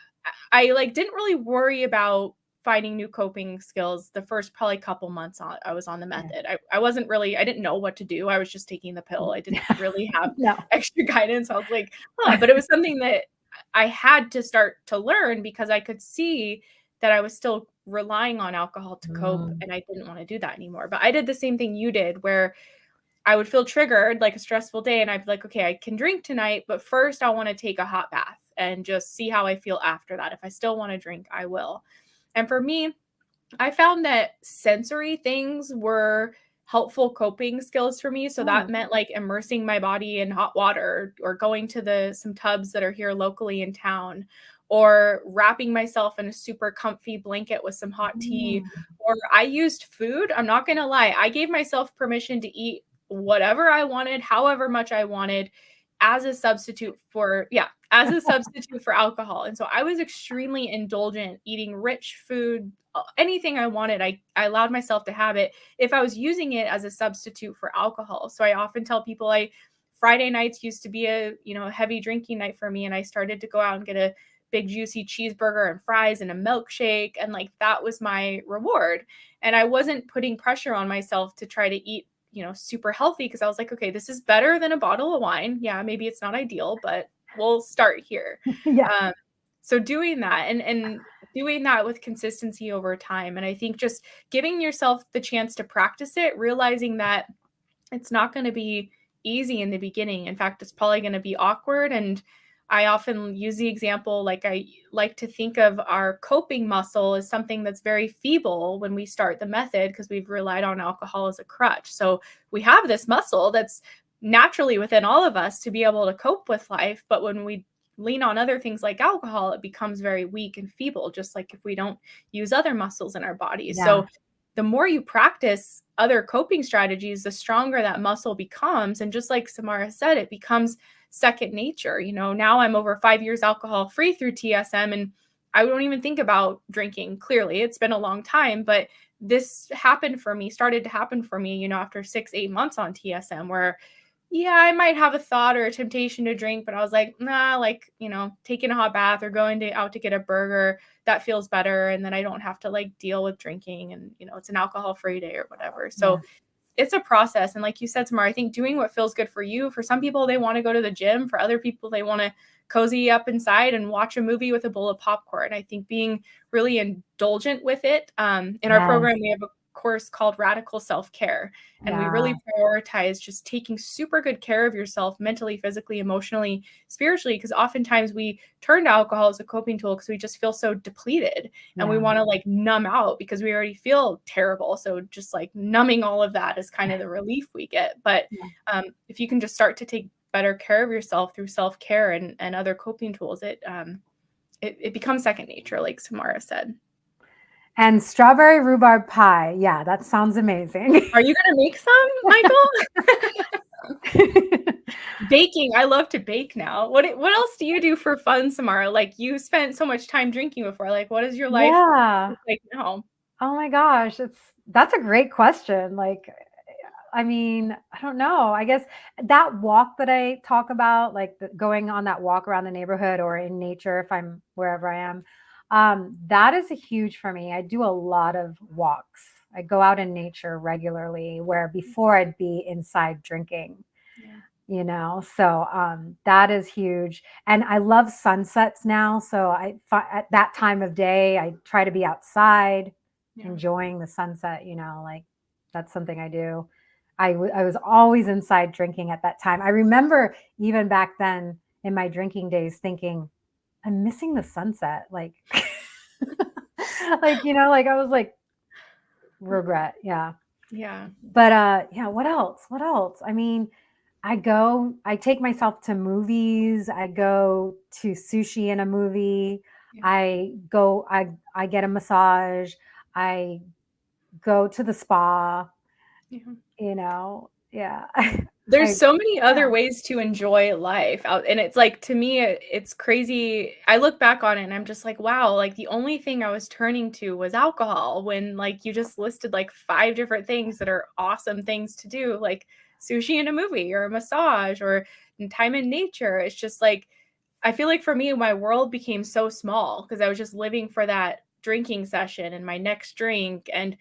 I like didn't really worry about finding new coping skills the first probably couple months I was on the Yeah. method. I wasn't really, I didn't know what to do. I was just taking the pill. I didn't really have No. extra guidance. I was like, but it was something that I had to start to learn, because I could see that I was still relying on alcohol to cope, Mm. and I didn't want to do that anymore. But I did the same thing you did, where I would feel triggered, like a stressful day, and I'd be like, okay, I can drink tonight, but first I want to take a hot bath and just see how I feel after that. If I still want to drink, I will. And for me, I found that sensory things were helpful coping skills for me. So that Oh. meant like immersing my body in hot water, or going to the some tubs that are here locally in town, or wrapping myself in a super comfy blanket with some hot tea. Mm. Or I used food. I'm not going to lie. I gave myself permission to eat whatever I wanted, however much I wanted, as a substitute for, yeah, as a substitute for alcohol. And so I was extremely indulgent, eating rich food, anything I wanted. I allowed myself to have it if I was using it as a substitute for alcohol. So I often tell people Friday nights used to be a, heavy drinking night for me. And I started to go out and get a big juicy cheeseburger and fries and a milkshake. And like, that was my reward. And I wasn't putting pressure on myself to try to eat, super healthy, because I was like, okay, this is better than a bottle of wine. Yeah, maybe it's not ideal, but we'll start here. Yeah. So doing that and doing that with consistency over time. And I think just giving yourself the chance to practice it, realizing that it's not going to be easy in the beginning. In fact, it's probably going to be awkward. And I often use the example, like I like to think of our coping muscle as something that's very feeble when we start the method, because we've relied on alcohol as a crutch. So we have this muscle that's naturally within all of us to be able to cope with life. But when we lean on other things like alcohol, it becomes very weak and feeble, just like if we don't use other muscles in our bodies. Yeah. So the more you practice other coping strategies, the stronger that muscle becomes. And just like Samara said, it becomes second nature. Now I'm over 5 years alcohol free through TSM, and I don't even think about drinking. Clearly, it's been a long time, but this started to happen for me, after 6-8 months on TSM, where yeah, I might have a thought or a temptation to drink, but I was like, nah, like, taking a hot bath or going out to get a burger, that feels better. And then I don't have to like deal with drinking, and, it's an alcohol-free day or whatever. So it's a process. And like you said, Tamara, I think doing what feels good for you. For some people, they want to go to the gym. For other people, they want to cozy up inside and watch a movie with a bowl of popcorn. I think being really indulgent with it. In our program, we have a course called Radical Self-Care, and we really prioritize just taking super good care of yourself mentally, physically, emotionally, spiritually, because oftentimes we turn to alcohol as a coping tool because we just feel so depleted and we want to like numb out because we already feel terrible. So just like numbing all of that is kind of the relief we get. But if you can just start to take better care of yourself through self-care and other coping tools, it becomes second nature, like Samara said. And strawberry rhubarb pie. Yeah, that sounds amazing. Are you going to make some, Michael? Baking. I love to bake now. What else do you do for fun, Samara? Like, you spent so much time drinking before. Like, what is your life like now? Oh my gosh, that's a great question. Like, I mean, I don't know. I guess that walk that I talk about, like going on that walk around the neighborhood or in nature, if I'm wherever I am, that is a huge for me. I do a lot of walks. I go out in nature regularly, where before I'd be inside drinking. So that is huge. And I love sunsets now. So at that time of day, I try to be outside enjoying the sunset, like that's something I do. I was always inside drinking at that time. I remember even back then in my drinking days thinking, I'm missing the sunset. Like, like I was like, regret. Yeah. Yeah. But what else? What else? I mean, I take myself to movies. I go to sushi in a movie. I get a massage. I go to the spa, yeah. There's so many other ways to enjoy life out. And it's like, to me, it's crazy. I look back on it and I'm just like, wow, like the only thing I was turning to was alcohol, when like you just listed like 5 different things that are awesome things to do, like sushi in a movie or a massage or time in nature. It's just like, I feel like for me, my world became so small because I was just living for that drinking session and my next drink. And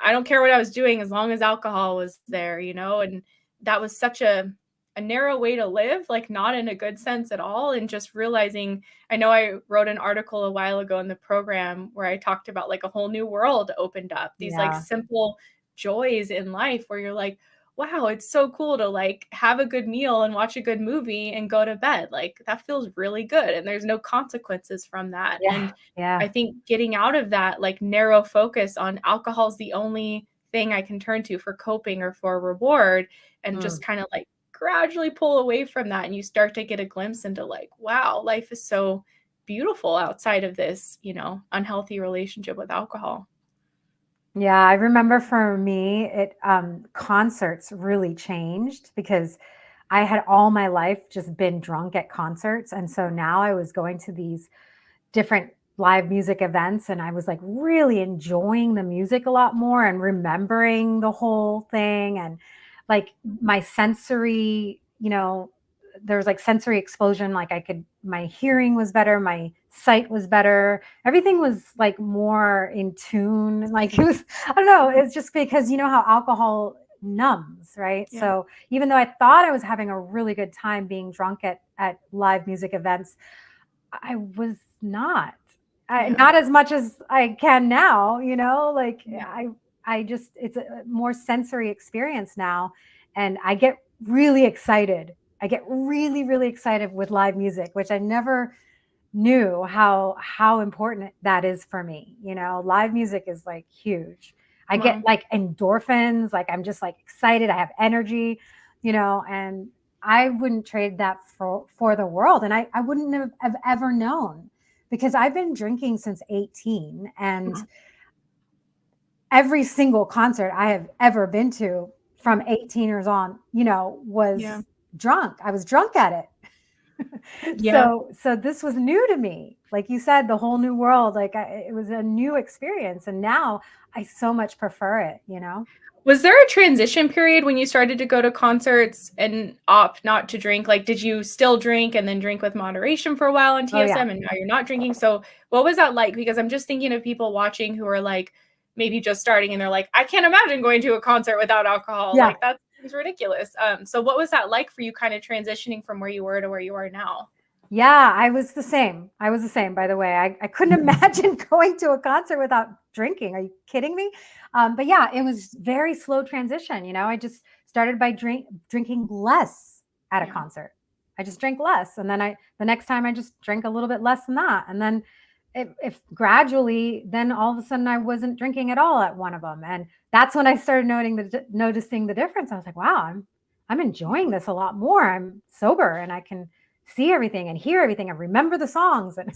I don't care what I was doing as long as alcohol was there, and that was such a narrow way to live, like not in a good sense at all. And just realizing, I know I wrote an article a while ago in the program where I talked about like a whole new world opened up, these like simple joys in life where you're like, wow, it's so cool to like have a good meal and watch a good movie and go to bed. Like that feels really good. And there's no consequences from that. And I think getting out of that like narrow focus on alcohol's the only thing I can turn to for coping or for reward, and just kind of like gradually pull away from that. And you start to get a glimpse into like, wow, life is so beautiful outside of this, unhealthy relationship with alcohol. Yeah, I remember for me, concerts really changed because I had all my life just been drunk at concerts. And so now I was going to these different live music events and I was like really enjoying the music a lot more and remembering the whole thing and like my sensory, there was like sensory explosion. Like my hearing was better, my sight was better. Everything was like more in tune. Like it was, I don't know, it's just because you know how alcohol numbs, right? Yeah. So even though I thought I was having a really good time being drunk at live music events, I was not. Yeah. Not as much as I can now, like Yeah. I just, it's a more sensory experience now. And I get really excited. I get really, really excited with live music, which I never knew how important that is for me. Live music is like huge. I get Wow. like endorphins, like I'm just like excited, I have energy, and I wouldn't trade that for the world. And I wouldn't have ever known because I've been drinking since 18 and Wow. every single concert I have ever been to from 18 years on, Yeah. was drunk. I was drunk at it. Yeah. So this was new to me. Like you said, the whole new world, like it was a new experience. And now I so much prefer it. Was there a transition period when you started to go to concerts and opt not to drink? Like, did you still drink and then drink with moderation for a while on Oh yeah. TSM and now you're not drinking? So, what was that like? Because I'm just thinking of people watching who are like maybe just starting and they're like, I can't imagine going to a concert without alcohol. Yeah. Like, that seems ridiculous. So, what was that like for you kind of transitioning from where you were to where you are now? Yeah, I was the same. I was the same, by the way. I couldn't imagine going to a concert without drinking. Are you kidding me? But yeah, it was very slow transition. I just started by drinking less at a Yeah. concert. I just drank less. And then the next time I just drank a little bit less than that. And then if gradually, then all of a sudden I wasn't drinking at all at one of them. And that's when I started noticing the difference. I was like, wow, I'm enjoying this a lot more. I'm sober and I can see everything and hear everything and remember the songs and.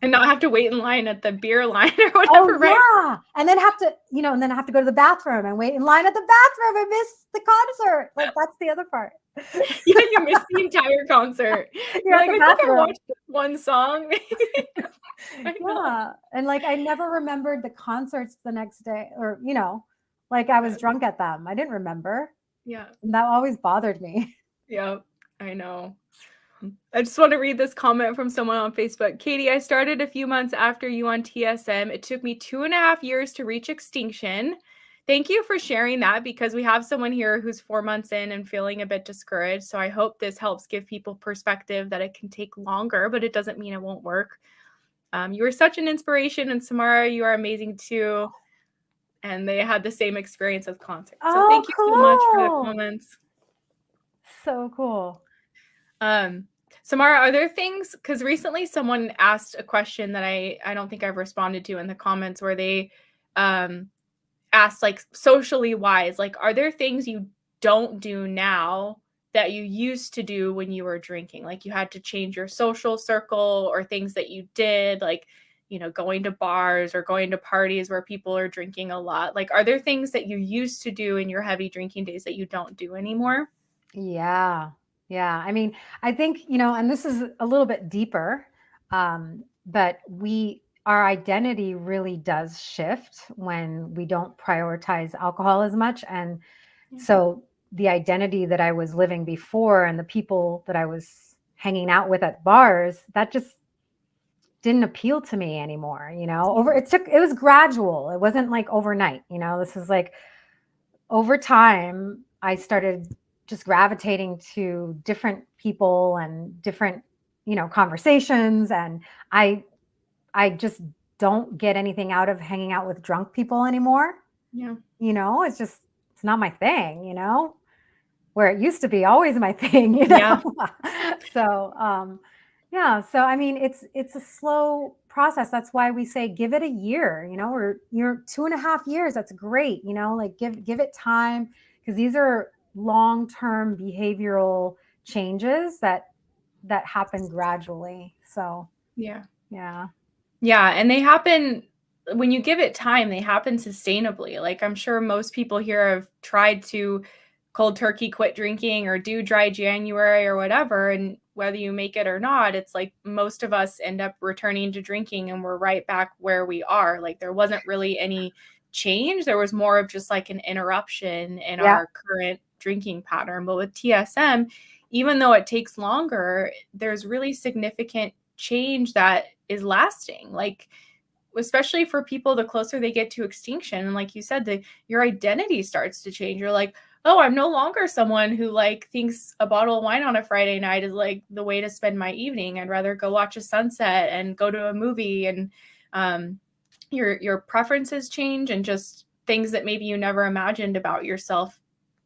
And not have to wait in line at the beer line or Oh whatever, right? yeah. And then have to go to the bathroom and wait in line at the bathroom and miss the concert. Like that's the other part. Yeah, you missed the entire concert. You're You're at like, the I think I bathroom. watched one song. I know. Yeah. And like I never remembered the concerts the next day or like I Yeah. was drunk at them. I didn't remember. Yeah. And that always bothered me. Yeah. I know. I just want to read this comment from someone on Facebook. Katie, I started a few months after you on TSM. It took me 2.5 years to reach extinction. Thank you for sharing that because we have someone here who's 4 months in and feeling a bit discouraged. So I hope this helps give people perspective that it can take longer, but it doesn't mean it won't work. You are such an inspiration, and Samara, you are amazing too. And they had the same experience with concerts. So Oh, thank you so much for the cool. comments. So cool. Um, Samara, are there things, because recently someone asked a question that I don't think I've responded to in the comments where they um, asked like socially wise, like, are there things you don't do now that you used to do when you were drinking? Like you had to change your social circle or things that you did, like, going to bars or going to parties where people are drinking a lot. Like, are there things that you used to do in your heavy drinking days that you don't do anymore? Yeah. Yeah. I mean, I think, and this is a little bit deeper, but our identity really does shift when we don't prioritize alcohol as much. And Yeah. so the identity that I was living before and the people that I was hanging out with at bars, that just didn't appeal to me anymore. Yeah. It was gradual. It wasn't like overnight, this is like over time, I started just gravitating to different people and different, conversations. And I just don't get anything out of hanging out with drunk people anymore. Yeah. It's not my thing, where it used to be always my thing, Yeah. So, yeah. So, I mean, it's a slow process. That's why we say give it a year, or you're 2.5 years. That's great. Like give it time because these are long-term behavioral changes that happen gradually. So, Yeah. yeah. Yeah, and they happen when you give it time, they happen sustainably. Like I'm sure most people here have tried to cold turkey quit drinking or do dry January or whatever. And whether you make it or not, it's like most of us end up returning to drinking and we're right back where we are. Like there wasn't really any change. There was more of just like an interruption in Yeah. our current drinking pattern. But with TSM, even though it takes longer, there's really significant change that is lasting. Like especially for people, the closer they get to extinction, and like you said, your identity starts to change. You're like, oh, I'm no longer someone who like thinks a bottle of wine on a Friday night is like the way to spend my evening. I'd rather go watch a sunset and go to a movie. And your preferences change, and just things that maybe you never imagined about yourself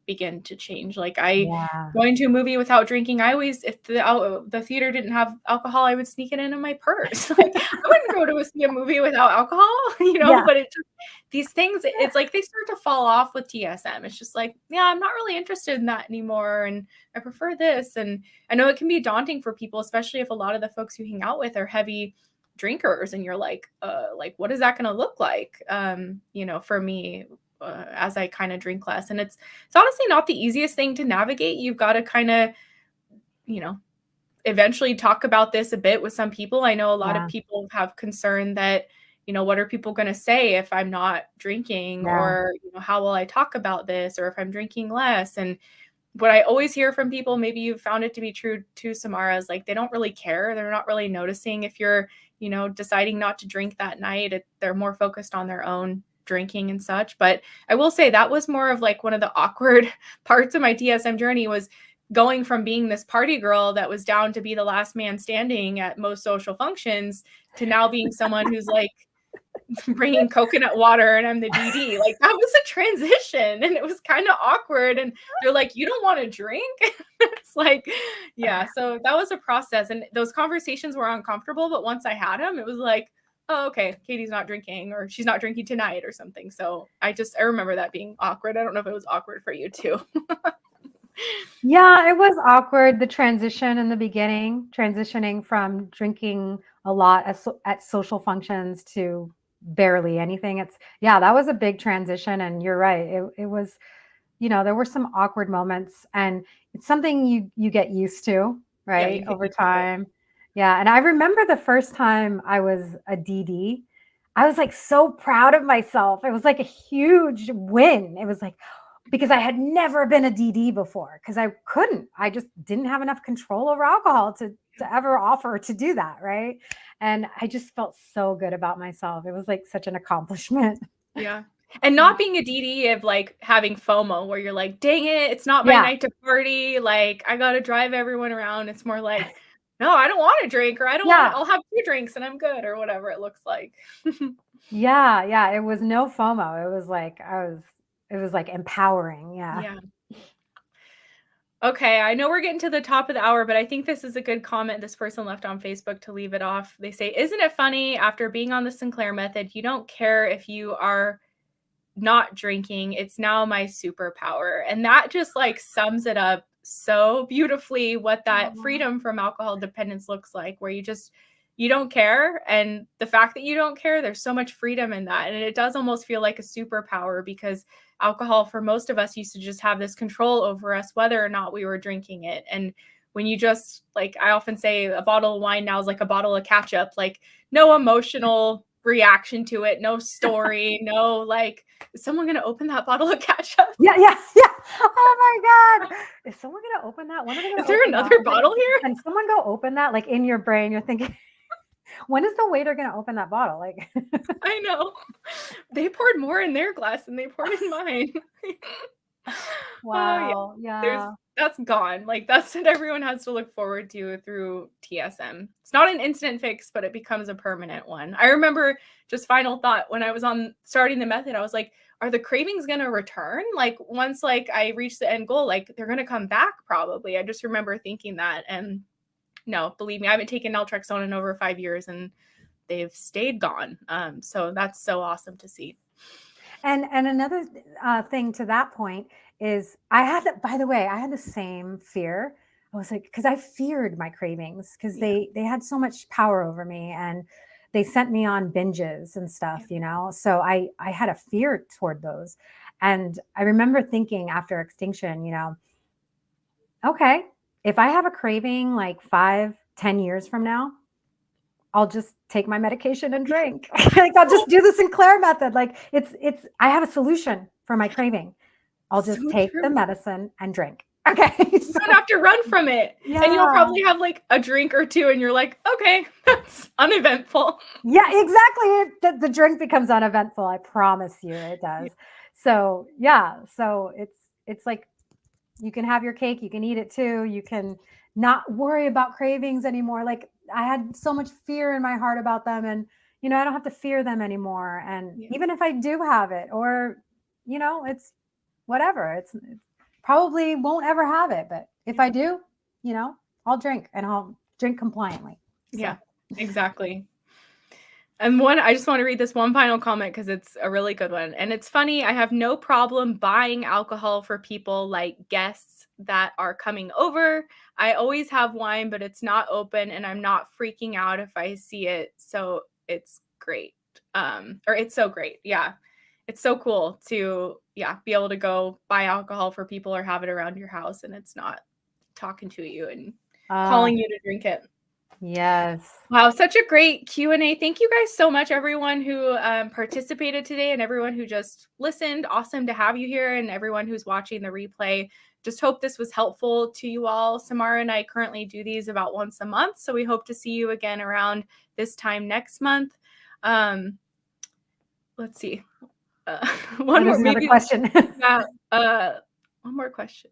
begin to change. Like Yeah. going to a movie without drinking, I always, if the theater didn't have alcohol, I would sneak it into my purse. Like I wouldn't go to see a movie without alcohol, Yeah. but it just, these things, it's like they start to fall off with TSM. It's just like, yeah, I'm not really interested in that anymore, and I prefer this. And I know it can be daunting for people, especially if a lot of the folks you hang out with are heavy drinkers, and you're like what is that going to look like? For me, as I kind of drink less. And it's honestly not the easiest thing to navigate. You've got to kind of, eventually talk about this a bit with some people. I know a lot of Yeah. people have concern that, what are people going to say if I'm not drinking, Yeah. or, how will I talk about this, or if I'm drinking less? And what I always hear from people, maybe you've found it to be true too, Samara, is like they don't really care. They're not really noticing if you're, deciding not to drink that night. They're more focused on their own drinking and such. But I will say that was more of like one of the awkward parts of my TSM journey, was going from being this party girl that was down to be the last man standing at most social functions to now being someone who's like bringing coconut water and I'm the DD. Like that was a transition, and it was kind of awkward. And they're like, you don't want to drink? It's like, yeah. So that was a process, and those conversations were uncomfortable. But once I had them, it was like, oh, okay, Katie's not drinking, or she's not drinking tonight or something. So I remember that being awkward. I don't know if it was awkward for you too. Yeah, it was awkward, the transition in the beginning, transitioning from drinking a lot at social functions to barely anything. That was a big transition. And you're right. It was, there were some awkward moments, and it's something you get used to, Yeah, right? you get Over used to it. time. Yeah. And I remember the first time I was a DD, I was like so proud of myself. It was like a huge win. It was like, because I had never been a DD before, because I just didn't have enough control over alcohol to ever offer to do that. Right. And I just felt so good about myself. It was like such an accomplishment. Yeah. And not being a DD of like having FOMO where you're like, dang it, it's not my Yeah. night to party. Like I got to drive everyone around. It's more like, no, I don't want to drink, or I don't want to, Yeah. I'll have 2 drinks and I'm good, or whatever it looks like. Yeah. Yeah. It was no FOMO. It was like empowering. Yeah. Yeah. Okay, I know we're getting to the top of the hour, but I think this is a good comment this person left on Facebook to leave it off. They say, isn't it funny, after being on the Sinclair Method, you don't care if you are not drinking, it's now my superpower. And that just like sums it up so beautifully, what that freedom from alcohol dependence looks like, where you don't care. And the fact that you don't care, there's so much freedom in that. And it does almost feel like a superpower, because alcohol for most of us used to just have this control over us, whether or not we were drinking it. And when you just, like I often say, a bottle of wine now is like a bottle of ketchup, like no emotional reaction to it, no story, no like, is someone going to open that bottle of ketchup? Yeah, yeah, yeah. Oh my God. Is someone going to open that? When are they going Is to there open that? another bottle here? Can someone go open that? Like in your brain, you're thinking, when is the waiter going to open that bottle? Like, I know. They poured more in their glass than they poured in mine. Oh, yeah. wow. Yeah. That's gone. Like that's what everyone has to look forward to through TSM. It's not an instant fix, but it becomes a permanent one. I remember, just final thought, when I was on starting the method, I was like, are the cravings going to return? Like once like I reach the end goal, like they're going to come back probably. I just remember thinking that. And no, believe me, I haven't taken naltrexone in over 5 years, and they've stayed gone. So that's so awesome to see. And another thing to that point is by the way, I had the same fear. I was like, because I feared my cravings, because Yeah. they had so much power over me. And they sent me on binges and stuff, so I had a fear toward those. And I remember thinking after extinction, okay, if I have a craving like 5-10 years from now, I'll just take my medication and drink. Like, I'll just do the Sinclair method. Like, I have a solution for my craving. I'll So just take the true. medicine and drink. Okay. You don't have to run from it. Yeah. And you'll probably have like a drink or two and you're like, okay, that's uneventful. Yeah, exactly. The drink becomes uneventful. I promise you it does. So yeah. So it's like, you can have your cake, you can eat it too. You can not worry about cravings anymore. Like, I had so much fear in my heart about them, and I don't have to fear them anymore. And Yeah. even if I do have it, or it's whatever. It's probably won't ever have it, but if I do, I'll drink, and I'll drink compliantly. So. Yeah, exactly. And I just want to read this one final comment because it's a really good one. And it's funny. I have no problem buying alcohol for people like guests that are coming over. I always have wine, but it's not open and I'm not freaking out if I see it. So it's great. Or it's so great. Yeah. It's so cool to, be able to go buy alcohol for people or have it around your house and it's not talking to you and calling you to drink it. Yes. Wow, such a great Q&A. Thank you guys so much, everyone who participated today and everyone who just listened. Awesome to have you here, and everyone who's watching the replay. Just hope this was helpful to you all. Samara and I currently do these about once a month, so we hope to see you again around this time next month. Let's see. One more another question. Yeah, one more question.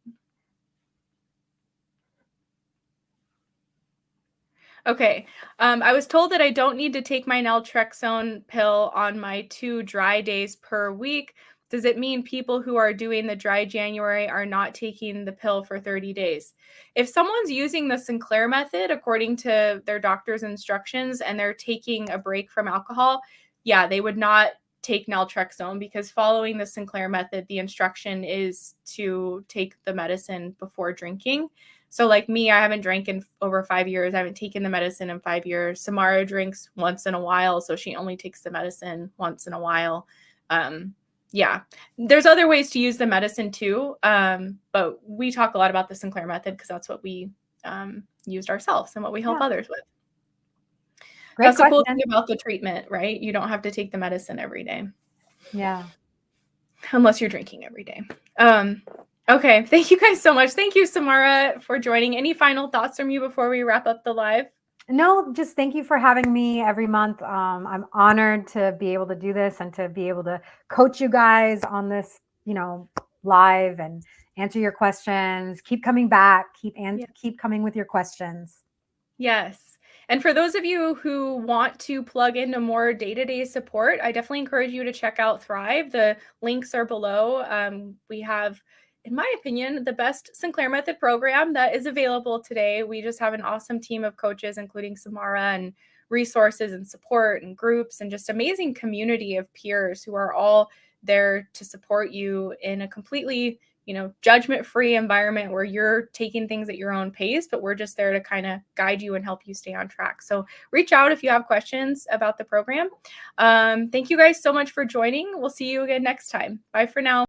Okay. I was told that I don't need to take my naltrexone pill on my 2 dry days per week. Does it mean people who are doing the dry January are not taking the pill for 30 days? If someone's using the Sinclair method according to their doctor's instructions and they're taking a break from alcohol, yeah, they would not take naltrexone, because following the Sinclair method, the instruction is to take the medicine before drinking. So like me, I haven't drank in over 5 years. I haven't taken the medicine in 5 years. Samara drinks once in a while, so she only takes the medicine once in a while. Yeah, there's other ways to use the medicine too, but we talk a lot about the Sinclair method because that's what we used ourselves and what we help others with. Great That's the cool question. thing about the treatment, right? You don't have to take the medicine every day. Yeah. Unless you're drinking every day. Okay, thank you guys so much. Thank you, Samara, for joining. Any final thoughts from you before we wrap up the live? No, just thank you for having me every month. I'm honored to be able to do this and to be able to coach you guys on this, live, and answer your questions. Keep coming back. Keep coming with your questions. Yes. And for those of you who want to plug into more day-to-day support, I definitely encourage you to check out Thrive. The links are below. We have, in my opinion, the best Sinclair Method program that is available today. We just have an awesome team of coaches, including Samara, and resources and support and groups, and just amazing community of peers who are all there to support you in a completely judgment-free environment where you're taking things at your own pace, but we're just there to kind of guide you and help you stay on track. So reach out if you have questions about the program. Thank you guys so much for joining. We'll see you again next time. Bye for now.